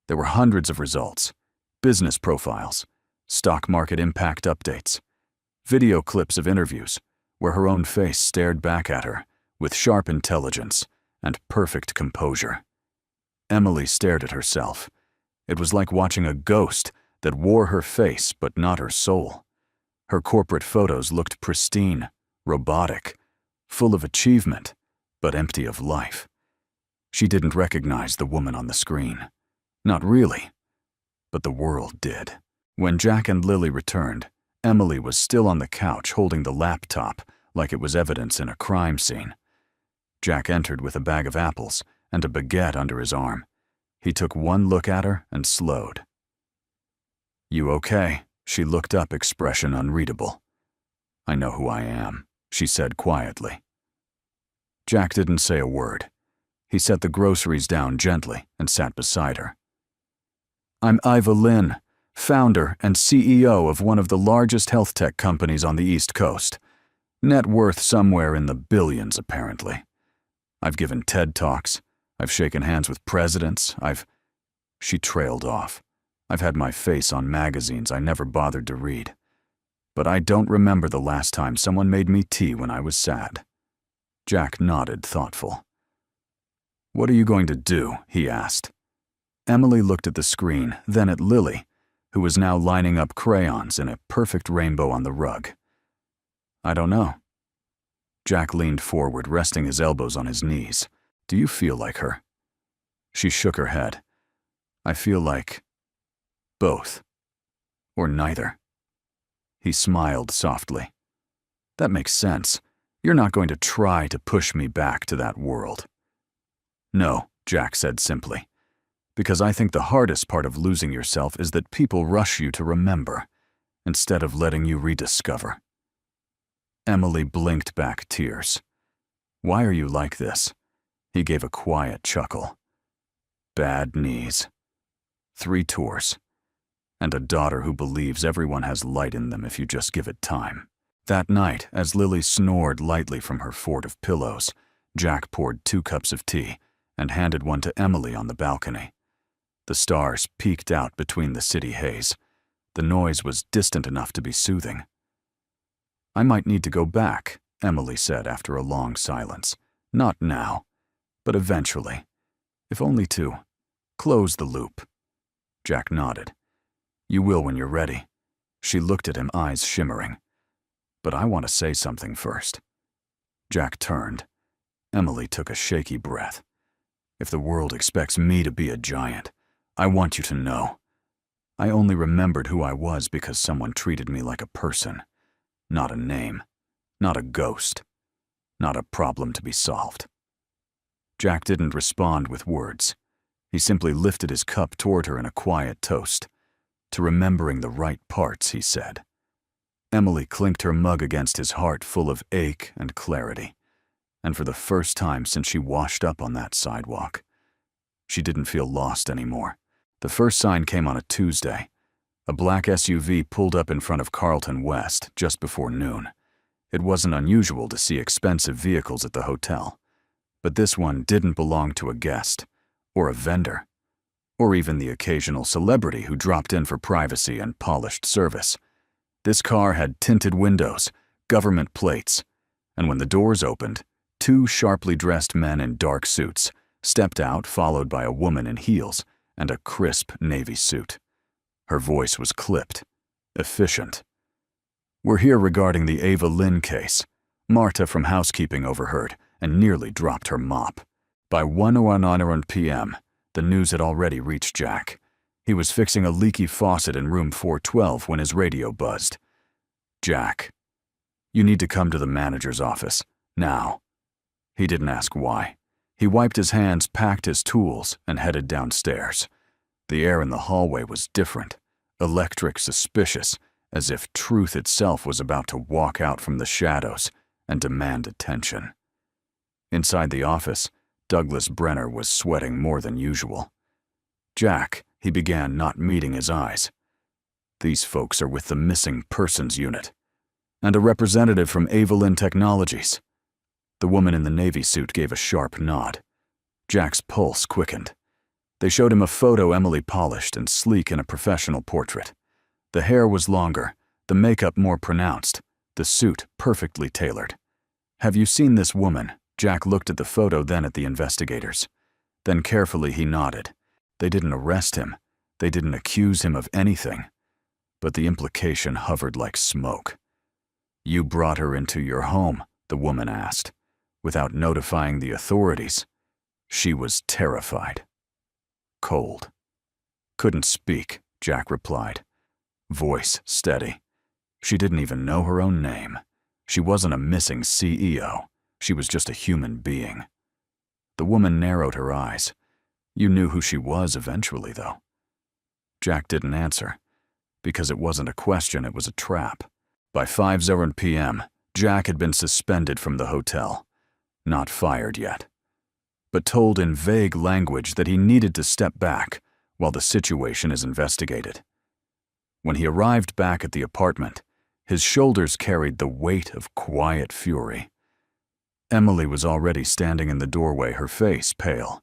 There were hundreds of results, business profiles, stock market impact updates, video clips of interviews where her own face stared back at her with sharp intelligence and perfect composure. Emily stared at herself. It was like watching a ghost that wore her face but not her soul. Her corporate photos looked pristine, robotic, full of achievement, but empty of life. She didn't recognize the woman on the screen. Not really. But the world did. When Jack and Lily returned, Emily was still on the couch holding the laptop like it was evidence in a crime scene. Jack entered with a bag of apples and a baguette under his arm. He took one look at her and slowed. You okay? She looked up, expression unreadable. I know who I am, she said quietly. Jack didn't say a word. He set the groceries down gently and sat beside her. I'm Ava Lynn, founder and CEO of one of the largest health tech companies on the East Coast. Net worth somewhere in the billions, apparently. I've given TED Talks. I've shaken hands with presidents. She trailed off. I've had my face on magazines I never bothered to read. But I don't remember the last time someone made me tea when I was sad. Jack nodded, thoughtful. What are you going to do? He asked. Emily looked at the screen, then at Lily, who was now lining up crayons in a perfect rainbow on the rug. I don't know. Jack leaned forward, resting his elbows on his knees. Do you feel like her? She shook her head. I feel like both. Or neither. He smiled softly. That makes sense. You're not going to try to push me back to that world. No, Jack said simply. Because I think the hardest part of losing yourself is that people rush you to remember, instead of letting you rediscover. Emily blinked back tears. Why are you like this? He gave a quiet chuckle. Bad knees. 3 tours. And a daughter who believes everyone has light in them if you just give it time. That night, as Lily snored lightly from her fort of pillows, Jack poured 2 cups of tea and handed one to Emily on the balcony. The stars peeked out between the city haze. The noise was distant enough to be soothing. I might need to go back, Emily said after a long silence. Not now, but eventually. If only to close the loop. Jack nodded. You will when you're ready. She looked at him, eyes shimmering. But I want to say something first. Jack turned. Emily took a shaky breath. If the world expects me to be a giant, I want you to know. I only remembered who I was because someone treated me like a person. Not a name. Not a ghost. Not a problem to be solved. Jack didn't respond with words. He simply lifted his cup toward her in a quiet toast. To remembering the right parts, he said. Emily clinked her mug against his heart, full of ache and clarity. And for the first time since she washed up on that sidewalk, she didn't feel lost anymore. The first sign came on a Tuesday. A black SUV pulled up in front of Carlton West just before noon. It wasn't unusual to see expensive vehicles at the hotel, but this one didn't belong to a guest, or a vendor, or even the occasional celebrity who dropped in for privacy and polished service. This car had tinted windows, government plates, and when the doors opened, two sharply dressed men in dark suits stepped out, followed by a woman in heels and a crisp navy suit. Her voice was clipped, efficient. "We're here regarding the Ava Lynn case." Marta from housekeeping overheard and nearly dropped her mop. By 1:09 p.m., the news had already reached Jack. He was fixing a leaky faucet in room 412 when his radio buzzed. "Jack, you need to come to the manager's office, now." He didn't ask why. He wiped his hands, packed his tools, and headed downstairs. The air in the hallway was different, electric, suspicious, as if truth itself was about to walk out from the shadows and demand attention. Inside the office, Douglas Brenner was sweating more than usual. "Jack," he began, not meeting his eyes. "These folks are with the missing persons unit. And a representative from Ava Lynn Technologies." The woman in the navy suit gave a sharp nod. Jack's pulse quickened. They showed him a photo Emily polished and sleek in a professional portrait. The hair was longer, the makeup more pronounced, the suit perfectly tailored. "Have you seen this woman?" Jack looked at the photo, then at the investigators. Then carefully he nodded. They didn't arrest him. They didn't accuse him of anything. But the implication hovered like smoke. "You brought her into your home?" the woman asked, without notifying the authorities. She was terrified. Cold. "Couldn't speak," Jack replied. Voice steady. She didn't even know her own name. She wasn't a missing CEO. She was just a human being. The woman narrowed her eyes. "You knew who she was eventually, though." Jack didn't answer. Because it wasn't a question, it was a trap. By 5:00 p.m., Jack had been suspended from the hotel. Not fired yet, but told in vague language that he needed to step back while the situation is investigated. When he arrived back at the apartment, his shoulders carried the weight of quiet fury. Emily was already standing in the doorway, her face pale.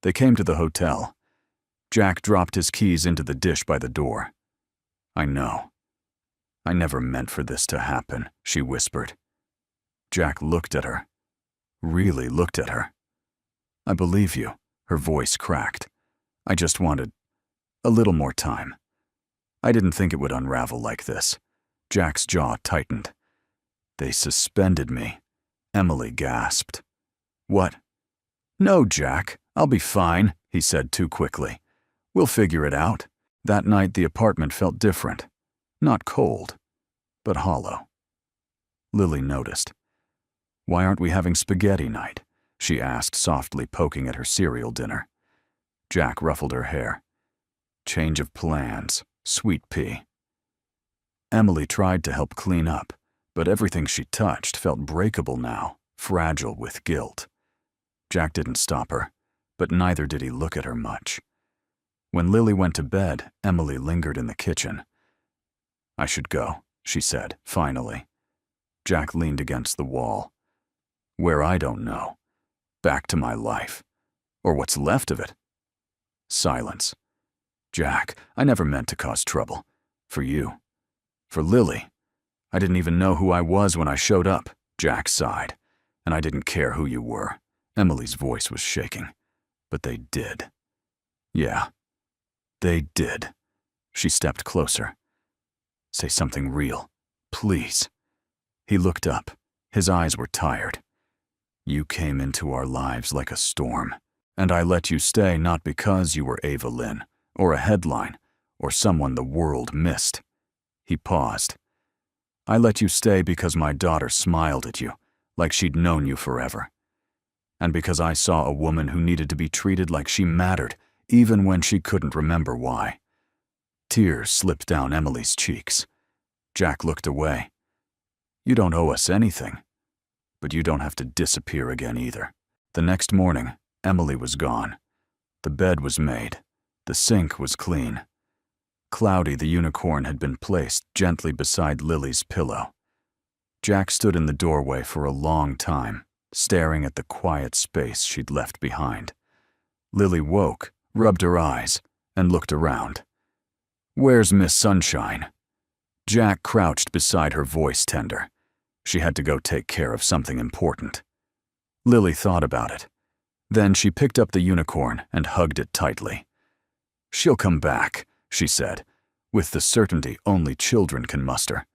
They came to the hotel. Jack dropped his keys into the dish by the door. "I know. I never meant for this to happen," she whispered. Jack looked at her. Really looked at her. "I believe you," her voice cracked. "I just wanted a little more time. I didn't think it would unravel like this." Jack's jaw tightened. "They suspended me," Emily gasped. "What?" "No, Jack, I'll be fine," he said too quickly. "We'll figure it out." That night the apartment felt different. Not cold, but hollow. Lily noticed. "Why aren't we having spaghetti night?" she asked softly, poking at her cereal dinner. Jack ruffled her hair. "Change of plans, sweet pea." Emily tried to help clean up, but everything she touched felt breakable now, fragile with guilt. Jack didn't stop her, but neither did he look at her much. When Lily went to bed, Emily lingered in the kitchen. "I should go," she said, finally. Jack leaned against the wall. "Where, I don't know. Back to my life. Or what's left of it." Silence. "Jack, I never meant to cause trouble. For you. For Lily. I didn't even know who I was when I showed up," Jack sighed. "And I didn't care who you were." Emily's voice was shaking. "But they did." "Yeah, they did." She stepped closer. "Say something real, please." He looked up. His eyes were tired. "You came into our lives like a storm, and I let you stay not because you were Ava Lynn, or a headline, or someone the world missed." He paused. "I let you stay because my daughter smiled at you, like she'd known you forever. And because I saw a woman who needed to be treated like she mattered, even when she couldn't remember why." Tears slipped down Emily's cheeks. Jack looked away. "You don't owe us anything. But you don't have to disappear again either." The next morning, Emily was gone. The bed was made. The sink was clean. cloudy, the unicorn had been placed gently beside Lily's pillow. Jack stood in the doorway for a long time, staring at the quiet space she'd left behind. Lily woke, rubbed her eyes, and looked around. "Where's Miss Sunshine?" Jack crouched beside her, voice tender. She had to go take care of something important. Lily thought about it. Then she picked up the unicorn and hugged it tightly. "She'll come back," she said, with the certainty only children can muster.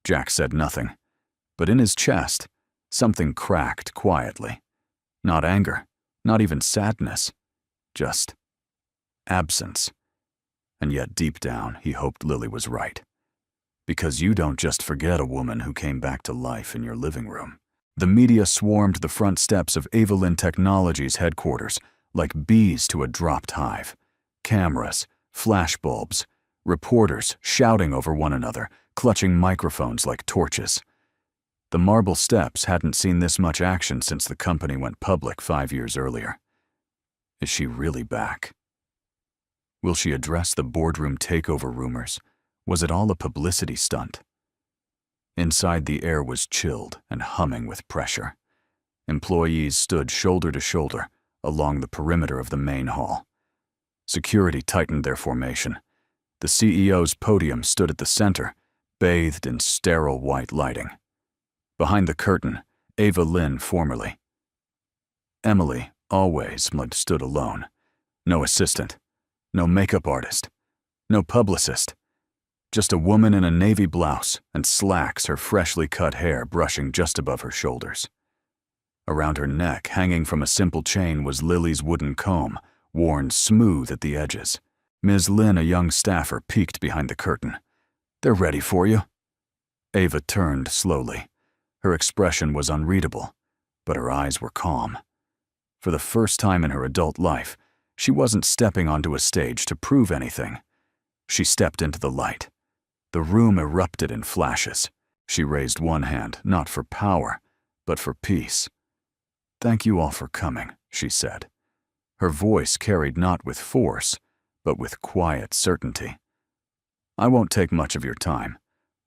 Jack said nothing, but in his chest, something cracked quietly. Not anger, not even sadness, just absence. And yet deep down, he hoped Lily was right. Because you don't just forget a woman who came back to life in your living room. The media swarmed the front steps of Avalyn Technologies headquarters like bees to a dropped hive. Cameras, flashbulbs, reporters shouting over one another, clutching microphones like torches. The marble steps hadn't seen this much action since the company went public 5 years earlier. Is she really back? Will she address the boardroom takeover rumors? Was it all a publicity stunt? Inside, the air was chilled and humming with pressure. Employees stood shoulder to shoulder along the perimeter of the main hall. Security tightened their formation. The CEO's podium stood at the center, bathed in sterile white lighting. Behind the curtain, Ava Lynn formerly. Emily, always, stood alone. No assistant, no makeup artist, no publicist. Just a woman in a navy blouse and slacks, her freshly cut hair brushing just above her shoulders. Around her neck, hanging from a simple chain, was Lily's wooden comb, worn smooth at the edges. Ms. Lynn, a young staffer, peeked behind the curtain. "They're ready for you." Ava turned slowly. Her expression was unreadable, but her eyes were calm. For the first time in her adult life, she wasn't stepping onto a stage to prove anything. She stepped into the light. The room erupted in flashes. She raised one hand, not for power, but for peace. "Thank you all for coming," she said. Her voice carried not with force, but with quiet certainty. "I won't take much of your time.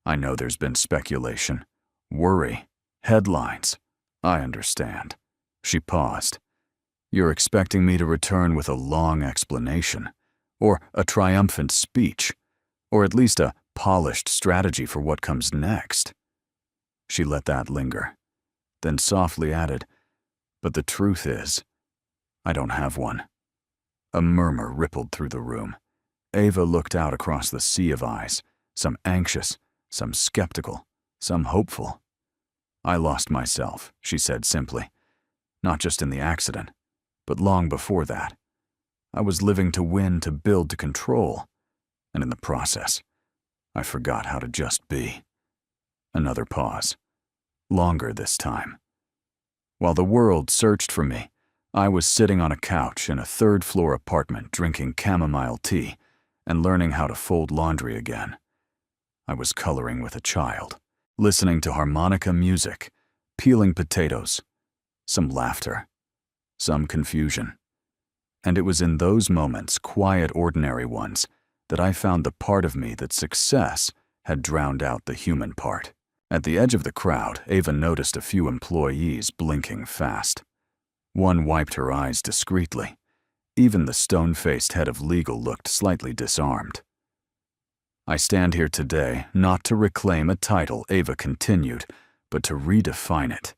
I know there's been speculation, worry, headlines. I understand." She paused. "You're expecting me to return with a long explanation, or a triumphant speech, or at least a polished strategy for what comes next." She let that linger, then softly added, "But the truth is, I don't have one." A murmur rippled through the room. Ava looked out across the sea of eyes, some anxious, some skeptical, some hopeful. "I lost myself," she said simply. "Not just in the accident, but long before that. I was living to win, to build, to control, and in the process, I forgot how to just be." Another pause. Longer this time. While the world searched for me, I was sitting on a couch in a third-floor apartment drinking chamomile tea and learning how to fold laundry again. I was coloring with a child, listening to harmonica music, peeling potatoes, some laughter, some confusion. And it was in those moments, quiet, ordinary ones, that I found the part of me that success had drowned out the human part. At the edge of the crowd, Ava noticed a few employees blinking fast. One wiped her eyes discreetly. Even the stone-faced head of legal looked slightly disarmed. "I stand here today not to reclaim a title," Ava continued, "but to redefine it.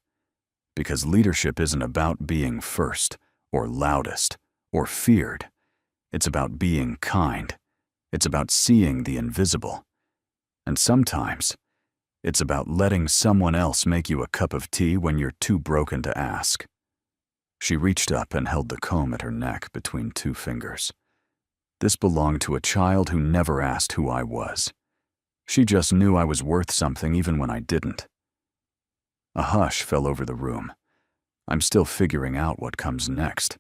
Because leadership isn't about being first, or loudest, or feared. It's about being kind. It's about seeing the invisible. And sometimes, it's about letting someone else make you a cup of tea when you're too broken to ask." She reached up and held the comb at her neck between two fingers. This belonged to a child who never asked who I was. She just knew I was worth something even when I didn't. A hush fell over the room. I'm still figuring out what comes next.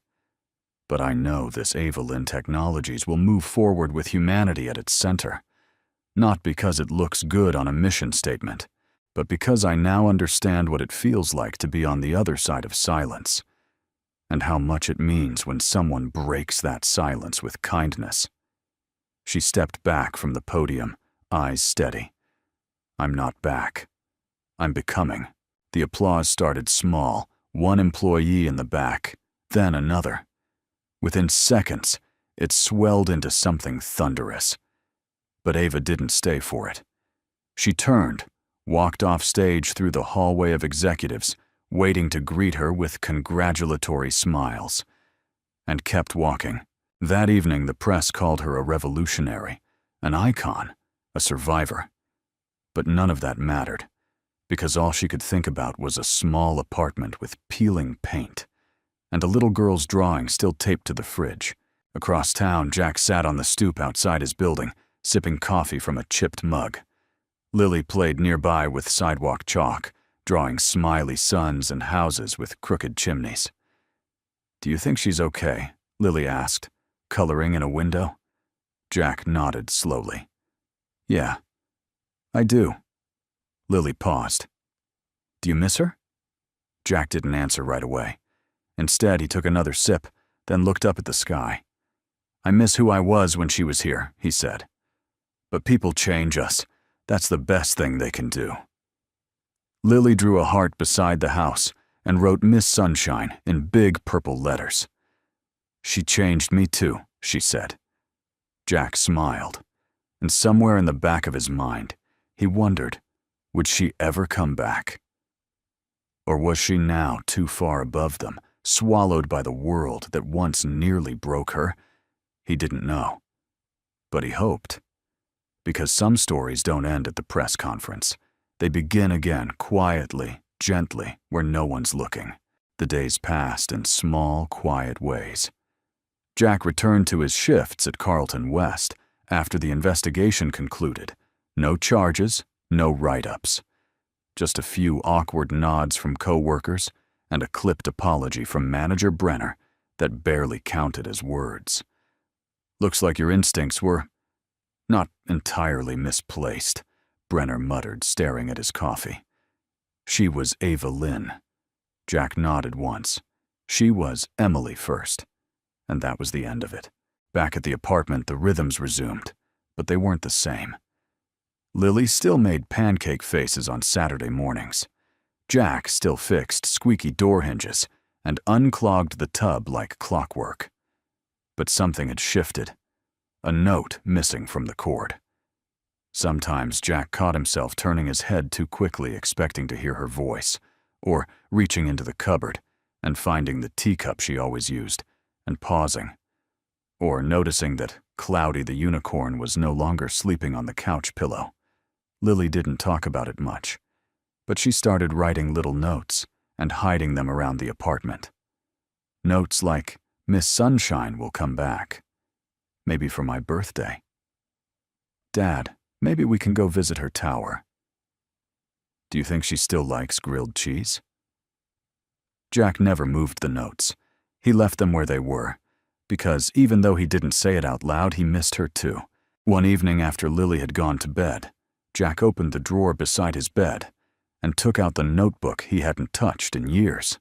But I know this Avalyn Technologies will move forward with humanity at its center. Not because it looks good on a mission statement, but because I now understand what it feels like to be on the other side of silence, and how much it means when someone breaks that silence with kindness. She stepped back from the podium, eyes steady. I'm not back. I'm becoming. The applause started small, one employee in the back, then another. Within seconds, it swelled into something thunderous. But Ava didn't stay for it. She turned, walked off stage through the hallway of executives, waiting to greet her with congratulatory smiles, and kept walking. That evening, the press called her a revolutionary, an icon, a survivor. But none of that mattered, because all she could think about was a small apartment with peeling paint, and a little girl's drawing still taped to the fridge. Across town, Jack sat on the stoop outside his building, sipping coffee from a chipped mug. Lily played nearby with sidewalk chalk, drawing smiley suns and houses with crooked chimneys. "Do you think she's okay?" Lily asked, coloring in a window. Jack nodded slowly. "Yeah, I do." Lily paused. "Do you miss her?" Jack didn't answer right away. Instead, he took another sip, then looked up at the sky. "I miss who I was when she was here," he said. "But people change us. That's the best thing they can do." Lily drew a heart beside the house and wrote Miss Sunshine in big purple letters. "She changed me too," she said. Jack smiled, and somewhere in the back of his mind, he wondered, would she ever come back? Or was she now too far above them, swallowed by the world that once nearly broke her? He didn't know. But he hoped. Because some stories don't end at the press conference. They begin again, quietly, gently, where no one's looking. The days passed in small, quiet ways. Jack returned to his shifts at Carlton West after the investigation concluded. No charges, no write-ups. Just a few awkward nods from co-workers and a clipped apology from Manager Brenner that barely counted as words. "Looks like your instincts were not entirely misplaced," Brenner muttered, staring at his coffee. "She was Ava Lynn." Jack nodded once. She was Emily first. And that was the end of it. Back at the apartment, the rhythms resumed, but they weren't the same. Lily still made pancake faces on Saturday mornings. Jack still fixed squeaky door hinges and unclogged the tub like clockwork. But something had shifted. A note missing from the cord. Sometimes Jack caught himself turning his head too quickly, expecting to hear her voice, or reaching into the cupboard and finding the teacup she always used, and pausing, or noticing that Cloudy the unicorn was no longer sleeping on the couch pillow. Lily didn't talk about it much, but she started writing little notes and hiding them around the apartment. Notes like, "Miss Sunshine will come back. Maybe for my birthday. Dad, maybe we can go visit her tower. Do you think she still likes grilled cheese?" Jack never moved the notes. He left them where they were, because even though he didn't say it out loud, he missed her too. One evening after Lily had gone to bed, Jack opened the drawer beside his bed and took out the notebook he hadn't touched in years.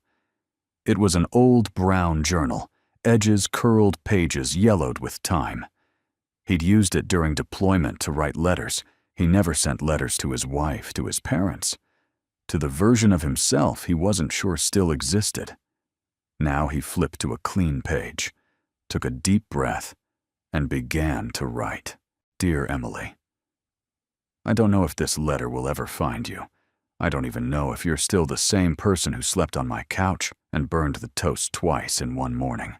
It was an old brown journal, edges curled, pages yellowed with time. He'd used it during deployment to write letters. He never sent letters to his wife, to his parents, to the version of himself he wasn't sure still existed. Now he flipped to a clean page, took a deep breath, and began to write. "Dear Emily, I don't know if this letter will ever find you. I don't even know if you're still the same person who slept on my couch and burned the toast twice in one morning.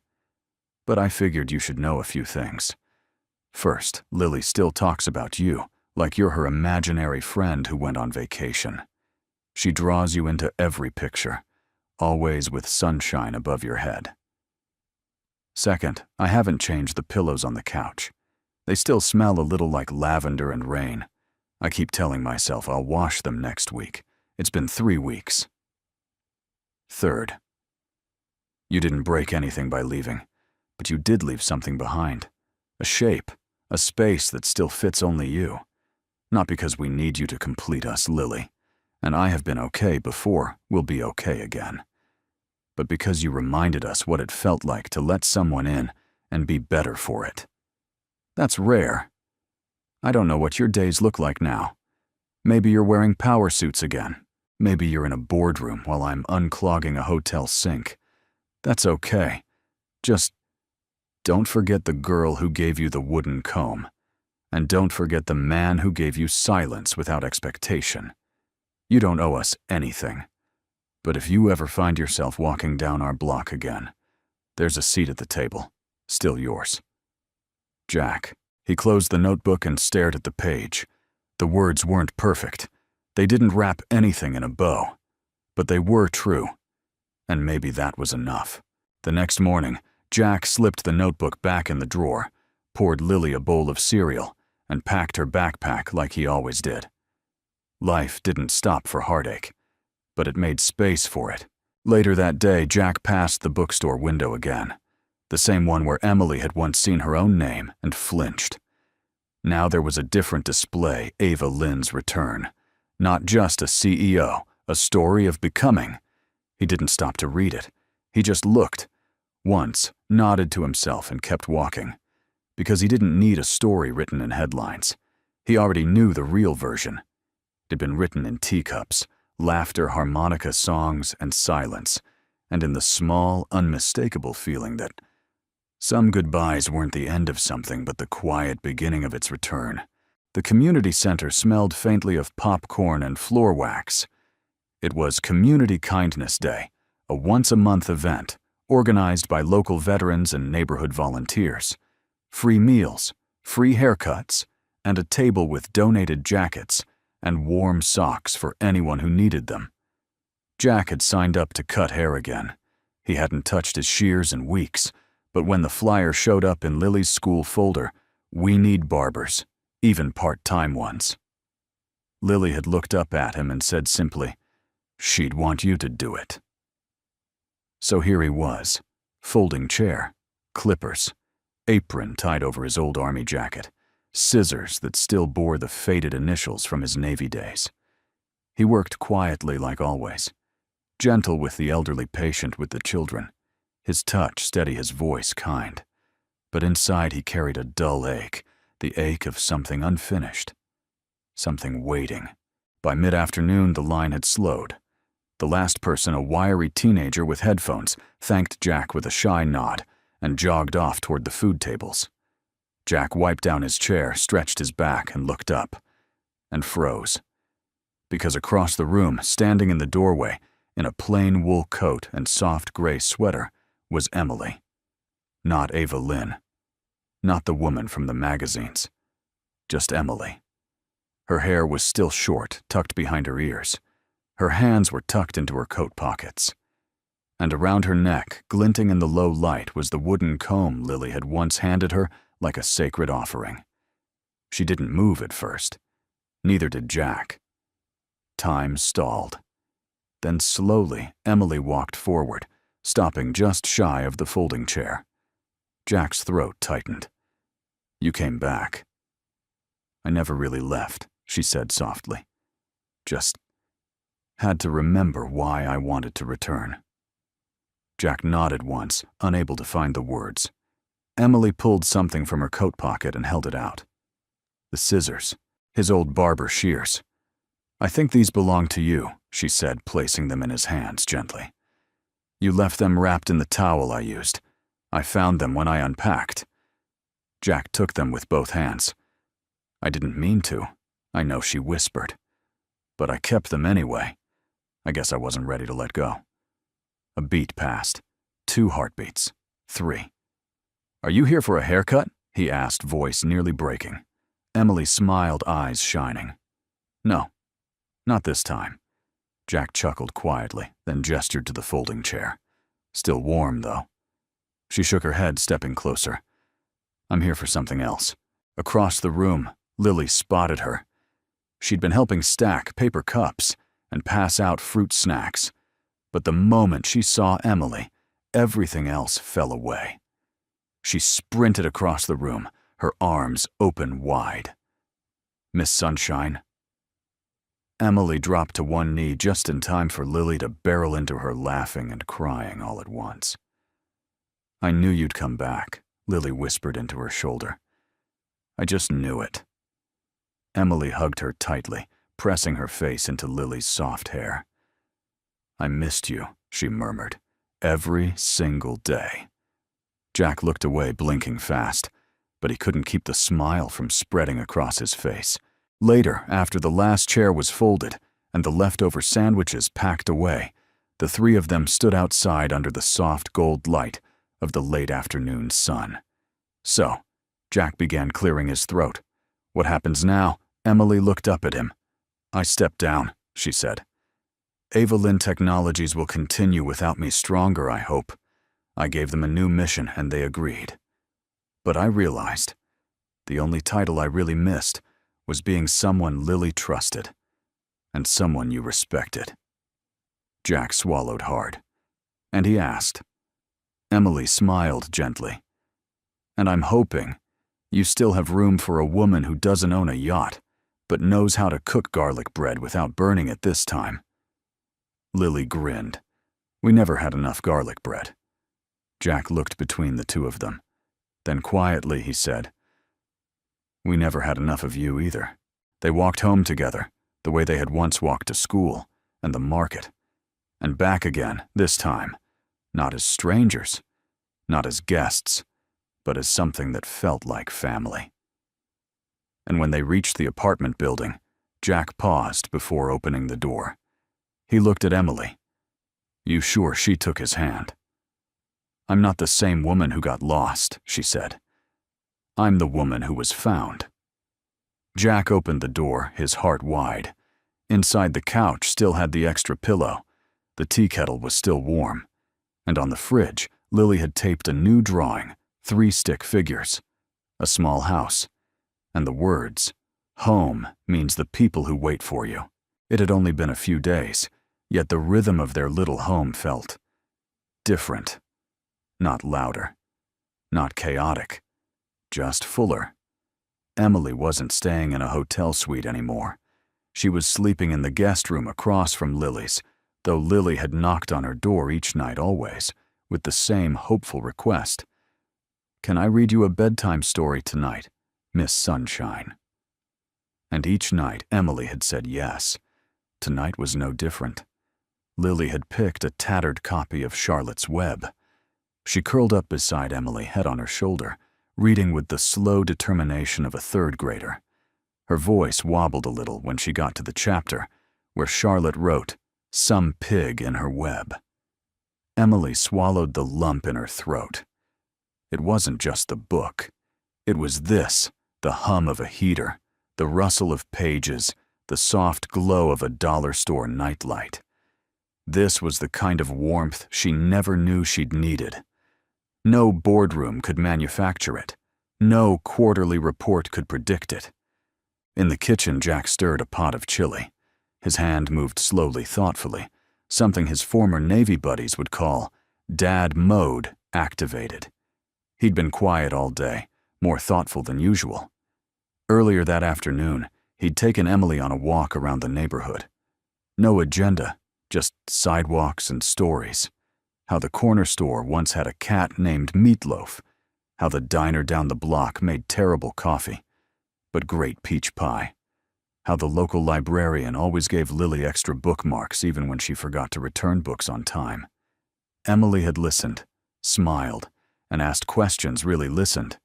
But I figured you should know a few things. First, Lily still talks about you, like you're her imaginary friend who went on vacation. She draws you into every picture, always with sunshine above your head. Second, I haven't changed the pillows on the couch. They still smell a little like lavender and rain. I keep telling myself I'll wash them next week. It's been 3 weeks. Third, you didn't break anything by leaving, but you did leave something behind. A shape, a space that still fits only you. Not because we need you to complete us, Lily, and I have been okay before, we'll be okay again. But because you reminded us what it felt like to let someone in and be better for it. That's rare, I don't know what your days look like now. Maybe you're wearing power suits again. Maybe you're in a boardroom while I'm unclogging a hotel sink. That's okay. Just don't forget the girl who gave you the wooden comb. And don't forget the man who gave you silence without expectation. You don't owe us anything. But if you ever find yourself walking down our block again, there's a seat at the table, still yours. Jack. He closed the notebook and stared at the page. The words weren't perfect. They didn't wrap anything in a bow. But they were true. And maybe that was enough. The next morning, Jack slipped the notebook back in the drawer, poured Lily a bowl of cereal, and packed her backpack like he always did. Life didn't stop for heartache, but it made space for it. Later that day, Jack passed the bookstore window again, the same one where Emily had once seen her own name and flinched. Now there was a different display, Ava Lynn's return. Not just a CEO, a story of becoming. He didn't stop to read it. He just looked, once, nodded to himself and kept walking. Because he didn't need a story written in headlines. He already knew the real version. It had been written in teacups, laughter, harmonica songs, and silence, and in the small, unmistakable feeling that some goodbyes weren't the end of something but the quiet beginning of its return. The community center smelled faintly of popcorn and floor wax. It was Community Kindness Day, a once-a-month event organized by local veterans and neighborhood volunteers. Free meals, free haircuts, and a table with donated jackets and warm socks for anyone who needed them. Jack had signed up to cut hair again. He hadn't touched his shears in weeks, but when the flyer showed up in Lily's school folder, we need barbers, even part-time ones. Lily had looked up at him and said simply, she'd want you to do it. So here he was, folding chair, clippers, apron tied over his old army jacket, scissors that still bore the faded initials from his Navy days. He worked quietly like always, gentle with the elderly patient with the children, his touch steady, his voice kind. But inside he carried a dull ache, the ache of something unfinished, something waiting. By mid-afternoon, the line had slowed. The last person, a wiry teenager with headphones, thanked Jack with a shy nod and jogged off toward the food tables. Jack wiped down his chair, stretched his back, and looked up, and froze. Because across the room, standing in the doorway, in a plain wool coat and soft gray sweater, was Emily. Not Ava Lynn. Not the woman from the magazines. Just Emily. Her hair was still short, tucked behind her ears. Her hands were tucked into her coat pockets. And around her neck, glinting in the low light, was the wooden comb Lily had once handed her like a sacred offering. She didn't move at first. Neither did Jack. Time stalled. Then slowly, Emily walked forward, stopping just shy of the folding chair. Jack's throat tightened. You came back. I never really left, she said softly. Just had to remember why I wanted to return. Jack nodded once, unable to find the words. Emily pulled something from her coat pocket and held it out. The scissors, his old barber shears. I think these belong to you, she said, placing them in his hands gently. You left them wrapped in the towel I used. I found them when I unpacked. Jack took them with both hands. I didn't mean to, I know, she whispered. But I kept them anyway. I guess I wasn't ready to let go. A beat passed. 2 heartbeats. 3. Are you here for a haircut? He asked, voice nearly breaking. Emily smiled, eyes shining. No, not this time. Jack chuckled quietly, then gestured to the folding chair. Still warm, though. She shook her head, stepping closer. I'm here for something else. Across the room, Lily spotted her. She'd been helping stack paper cups and pass out fruit snacks. But the moment she saw Emily, everything else fell away. She sprinted across the room, her arms open wide. Miss Sunshine. Emily dropped to one knee just in time for Lily to barrel into her, laughing and crying all at once. I knew you'd come back, Lily whispered into her shoulder. I just knew it. Emily hugged her tightly, pressing her face into Lily's soft hair. "I missed you," she murmured, "every single day." Jack looked away, blinking fast, but he couldn't keep the smile from spreading across his face. Later, after the last chair was folded and the leftover sandwiches packed away, the three of them stood outside under the soft gold light of the late afternoon sun. "So," Jack began, clearing his throat. "What happens now?" Emily looked up at him. "I stepped down," she said. "Evelyn Technologies will continue without me stronger, I hope. I gave them a new mission and they agreed. But I realized the only title I really missed was being someone Lily trusted and someone you respected." Jack swallowed hard, and he asked. Emily smiled gently. "And I'm hoping you still have room for a woman who doesn't own a yacht, but knows how to cook garlic bread without burning it this time." Lily grinned. "We never had enough garlic bread." Jack looked between the two of them. Then quietly he said, "We never had enough of you either." They walked home together, the way they had once walked to school and the market, and back again, this time, not as strangers, not as guests, but as something that felt like family. And when they reached the apartment building, Jack paused before opening the door. He looked at Emily. "You sure she took his hand?" "I'm not the same woman who got lost," she said. "I'm the woman who was found." Jack opened the door, his heart wide. Inside, the couch still had the extra pillow. The tea kettle was still warm. And on the fridge, Lily had taped a new drawing, 3 stick figures, a small house, and the words, "Home means the people who wait for you." It had only been a few days, yet the rhythm of their little home felt different. Not louder, not chaotic, just fuller. Emily wasn't staying in a hotel suite anymore. She was sleeping in the guest room across from Lily's, though Lily had knocked on her door each night always, with the same hopeful request. "Can I read you a bedtime story tonight, Miss Sunshine?" And each night Emily had said yes. Tonight was no different. Lily had picked a tattered copy of Charlotte's Web. She curled up beside Emily, head on her shoulder, reading with the slow determination of a 3rd grader. Her voice wobbled a little when she got to the chapter where Charlotte wrote, "Some pig in her web." Emily swallowed the lump in her throat. It wasn't just the book. It was this, the hum of a heater, the rustle of pages, the soft glow of a dollar store nightlight. This was the kind of warmth she never knew she'd needed. No boardroom could manufacture it. No quarterly report could predict it. In the kitchen, Jack stirred a pot of chili. His hand moved slowly, thoughtfully, something his former Navy buddies would call dad mode activated. He'd been quiet all day, more thoughtful than usual. Earlier that afternoon, he'd taken Emily on a walk around the neighborhood. No agenda, just sidewalks and stories. How the corner store once had a cat named Meatloaf. How the diner down the block made terrible coffee, but great peach pie. How the local librarian always gave Lily extra bookmarks even when she forgot to return books on time. Emily had listened, smiled, and asked questions, really listened.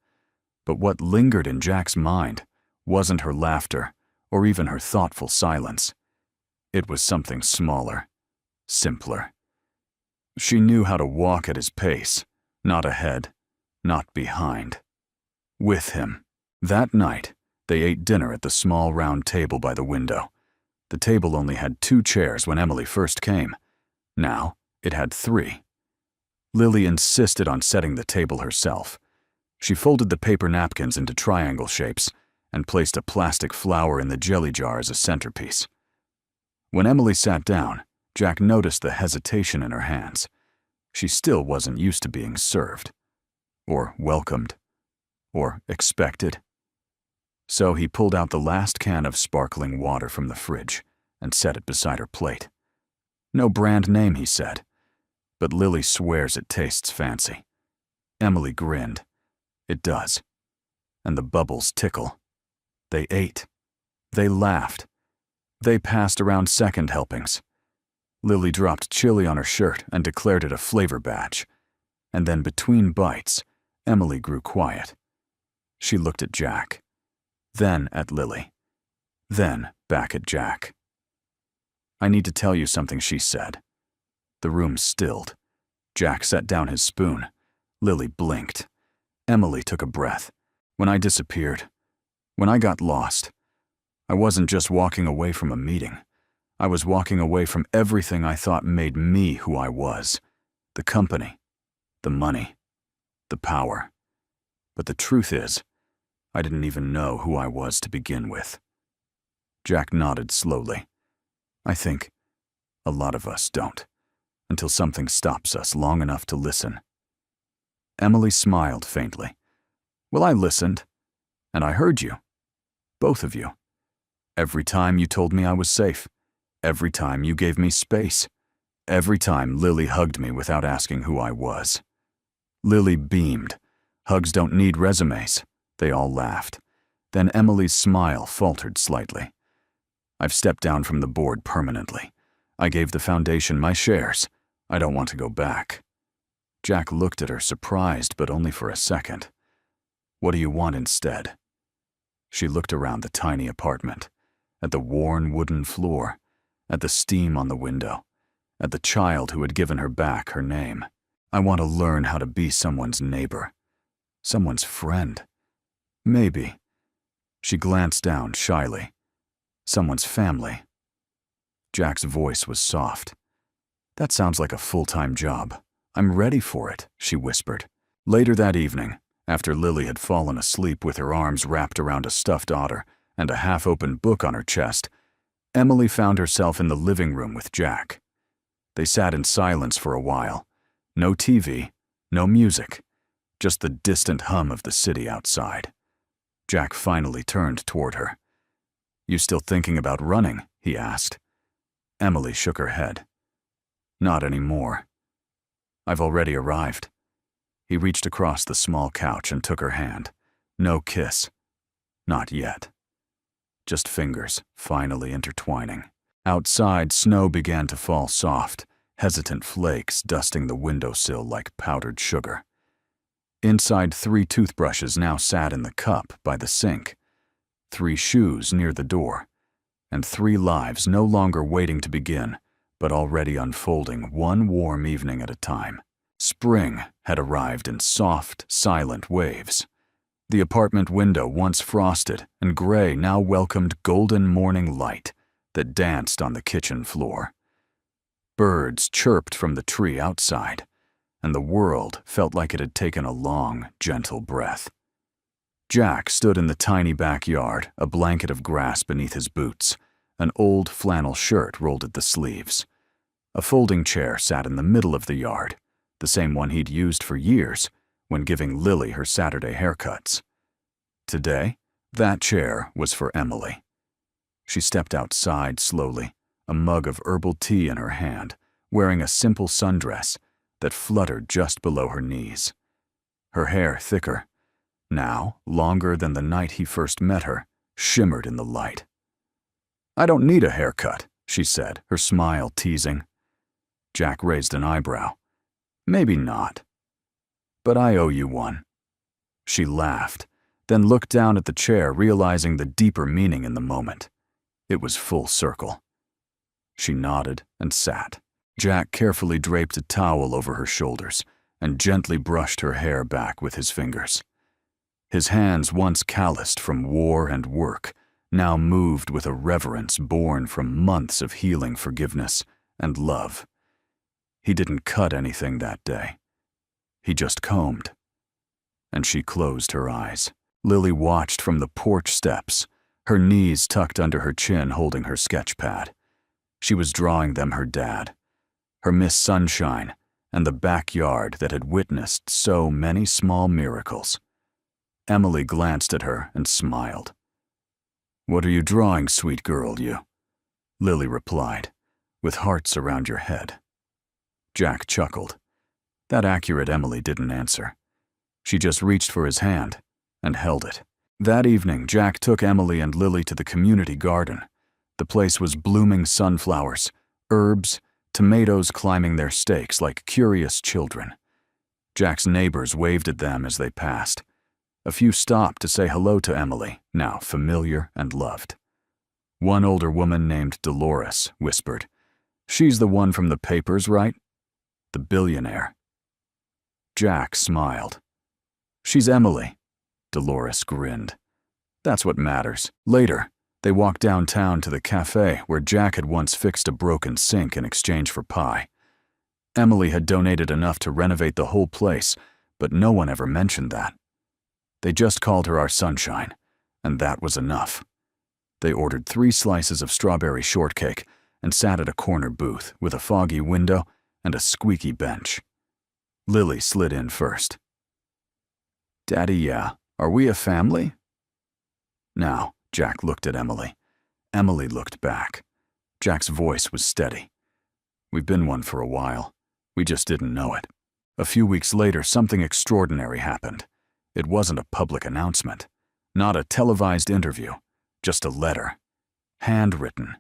But what lingered in Jack's mind wasn't her laughter or even her thoughtful silence. It was something smaller, simpler. She knew how to walk at his pace, not ahead, not behind. With him. That night, they ate dinner at the small round table by the window. The table only had 2 chairs when Emily first came. Now, it had 3. Lily insisted on setting the table herself. She folded the paper napkins into triangle shapes and placed a plastic flower in the jelly jar as a centerpiece. When Emily sat down, Jack noticed the hesitation in her hands. She still wasn't used to being served, or welcomed, or expected. So he pulled out the last can of sparkling water from the fridge and set it beside her plate. "No brand name," he said, "but Lily swears it tastes fancy." Emily grinned. "It does. And the bubbles tickle." They ate. They laughed. They passed around second helpings. Lily dropped chili on her shirt and declared it a flavor badge. And then between bites, Emily grew quiet. She looked at Jack, then at Lily, then back at Jack. "I need to tell you something," she said. The room stilled. Jack set down his spoon. Lily blinked. Emily took a breath. "When I disappeared, when I got lost, I wasn't just walking away from a meeting. I was walking away from everything I thought made me who I was. The company, the money, the power. But the truth is, I didn't even know who I was to begin with." Jack nodded slowly. "I think a lot of us don't, until something stops us long enough to listen." Emily smiled faintly. "Well, I listened, and I heard you. Both of you. Every time you told me I was safe. Every time you gave me space. Every time Lily hugged me without asking who I was." Lily beamed. "Hugs don't need resumes." They all laughed. Then Emily's smile faltered slightly. "I've stepped down from the board permanently. I gave the foundation my shares. I don't want to go back." Jack looked at her, surprised, but only for a second. "What do you want instead?" She looked around the tiny apartment, at the worn wooden floor, at the steam on the window, at the child who had given her back her name. "I want to learn how to be someone's neighbor, someone's friend. Maybe," she glanced down shyly, "someone's family." Jack's voice was soft. "That sounds like a full-time job. I'm ready for it," she whispered. Later that evening, after Lily had fallen asleep with her arms wrapped around a stuffed otter and a half-open book on her chest, Emily found herself in the living room with Jack. They sat in silence for a while. No TV, no music, just the distant hum of the city outside. Jack finally turned toward her. "You still thinking about running?" he asked. Emily shook her head. "Not anymore. I've already arrived." He reached across the small couch and took her hand. No kiss. Not yet. Just fingers, finally intertwining. Outside, snow began to fall soft, hesitant flakes dusting the windowsill like powdered sugar. Inside, 3 toothbrushes now sat in the cup by the sink, 3 shoes near the door, and 3 lives no longer waiting to begin, but already unfolding one warm evening at a time. Spring had arrived in soft, silent waves. The apartment window, once frosted and gray, now welcomed golden morning light that danced on the kitchen floor. Birds chirped from the tree outside, and the world felt like it had taken a long, gentle breath. Jack stood in the tiny backyard, a blanket of grass beneath his boots, an old flannel shirt rolled at the sleeves. A folding chair sat in the middle of the yard, the same one he'd used for years when giving Lily her Saturday haircuts. Today, that chair was for Emily. She stepped outside slowly, a mug of herbal tea in her hand, wearing a simple sundress that fluttered just below her knees. Her hair, thicker, now longer than the night he first met her, shimmered in the light. "I don't need a haircut," she said, her smile teasing. Jack raised an eyebrow. "Maybe not. But I owe you one." She laughed, then looked down at the chair, realizing the deeper meaning in the moment. It was full circle. She nodded and sat. Jack carefully draped a towel over her shoulders and gently brushed her hair back with his fingers. His hands, once calloused from war and work, now moved with a reverence born from months of healing forgiveness and love. He didn't cut anything that day. He just combed. And she closed her eyes. Lily watched from the porch steps, her knees tucked under her chin holding her sketch pad. She was drawing them her dad, her Miss Sunshine, and the backyard that had witnessed so many small miracles. Emily glanced at her and smiled. "What are you drawing, sweet girl, you?" Lily replied, "With hearts around your head." Jack chuckled. That accurate Emily didn't answer. She just reached for his hand and held it. That evening, Jack took Emily and Lily to the community garden. The place was blooming sunflowers, herbs, tomatoes climbing their stakes like curious children. Jack's neighbors waved at them as they passed. A few stopped to say hello to Emily, now familiar and loved. One older woman named Dolores whispered, "She's the one from the papers, right? The billionaire." Jack smiled. "She's Emily." Dolores grinned. "That's what matters." Later, they walked downtown to the cafe where Jack had once fixed a broken sink in exchange for pie. Emily had donated enough to renovate the whole place, but no one ever mentioned that. They just called her our sunshine, and that was enough. They ordered 3 slices of strawberry shortcake and sat at a corner booth with a foggy window and a squeaky bench. Lily slid in first. "Daddy, yeah, are we a family?" Now, Jack looked at Emily. Emily looked back. Jack's voice was steady. "We've been one for a while. We just didn't know it." A few weeks later, something extraordinary happened. It wasn't a public announcement, not a televised interview, just a letter, handwritten,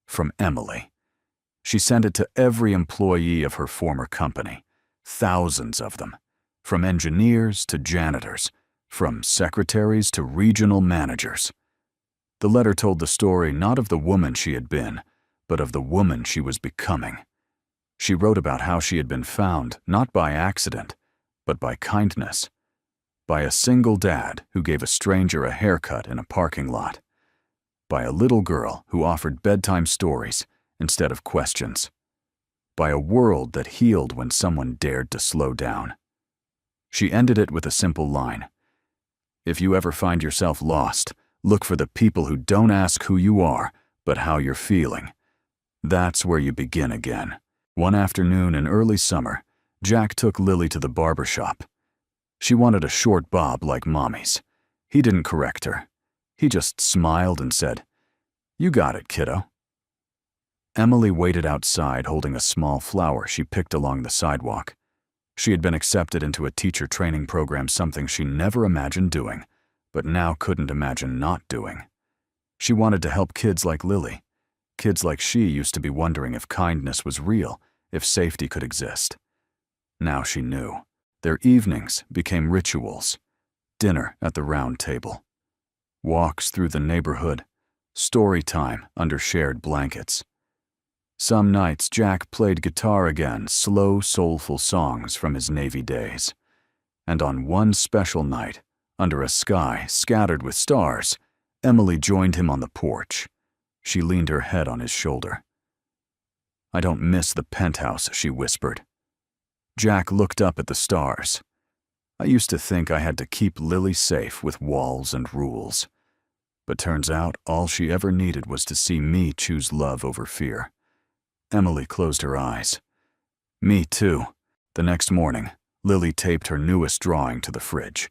from Emily. She sent it to every employee of her former company, thousands of them, from engineers to janitors, from secretaries to regional managers. The letter told the story not of the woman she had been, but of the woman she was becoming. She wrote about how she had been found not by accident, but by kindness. By a single dad who gave a stranger a haircut in a parking lot. By a little girl who offered bedtime stories instead of questions. By a world that healed when someone dared to slow down. She ended it with a simple line. "If you ever find yourself lost, look for the people who don't ask who you are, but how you're feeling. That's where you begin again." One afternoon in early summer, Jack took Lily to the barber shop. She wanted a short bob like Mommy's. He didn't correct her. He just smiled and said, "You got it, kiddo." Emily waited outside holding a small flower she picked along the sidewalk. She had been accepted into a teacher training program, something she never imagined doing, but now couldn't imagine not doing. She wanted to help kids like Lily. Kids like she used to be wondering if kindness was real, if safety could exist. Now she knew. Their evenings became rituals. Dinner at the round table. Walks through the neighborhood. Story time under shared blankets. Some nights Jack played guitar again, slow, soulful songs from his Navy days. And on one special night, under a sky scattered with stars, Emily joined him on the porch. She leaned her head on his shoulder. "I don't miss the penthouse," she whispered. Jack looked up at the stars. "I used to think I had to keep Lily safe with walls and rules. But turns out all she ever needed was to see me choose love over fear." Emily closed her eyes. "Me too." The next morning, Lily taped her newest drawing to the fridge.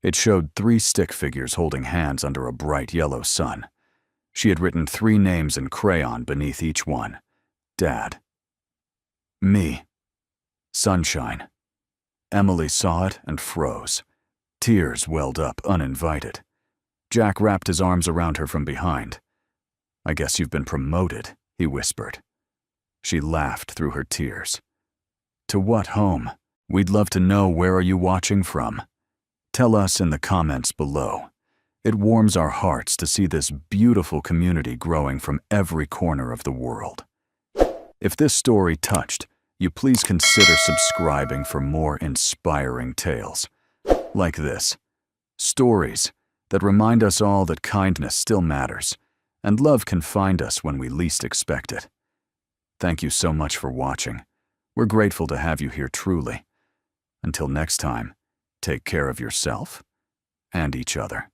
It showed 3 stick figures holding hands under a bright yellow sun. She had written 3 names in crayon beneath each one. Dad. Me. Sunshine. Emily saw it and froze. Tears welled up uninvited. Jack wrapped his arms around her from behind. "I guess you've been promoted," he whispered. She laughed through her tears. "To what home? We'd love to know, where are you watching from? Tell us in the comments below. It warms our hearts to see this beautiful community growing from every corner of the world." If this story touched you, please consider subscribing for more inspiring tales like this. Stories that remind us all that kindness still matters, and love can find us when we least expect it. Thank you so much for watching. We're grateful to have you here, truly. Until next time, take care of yourself and each other.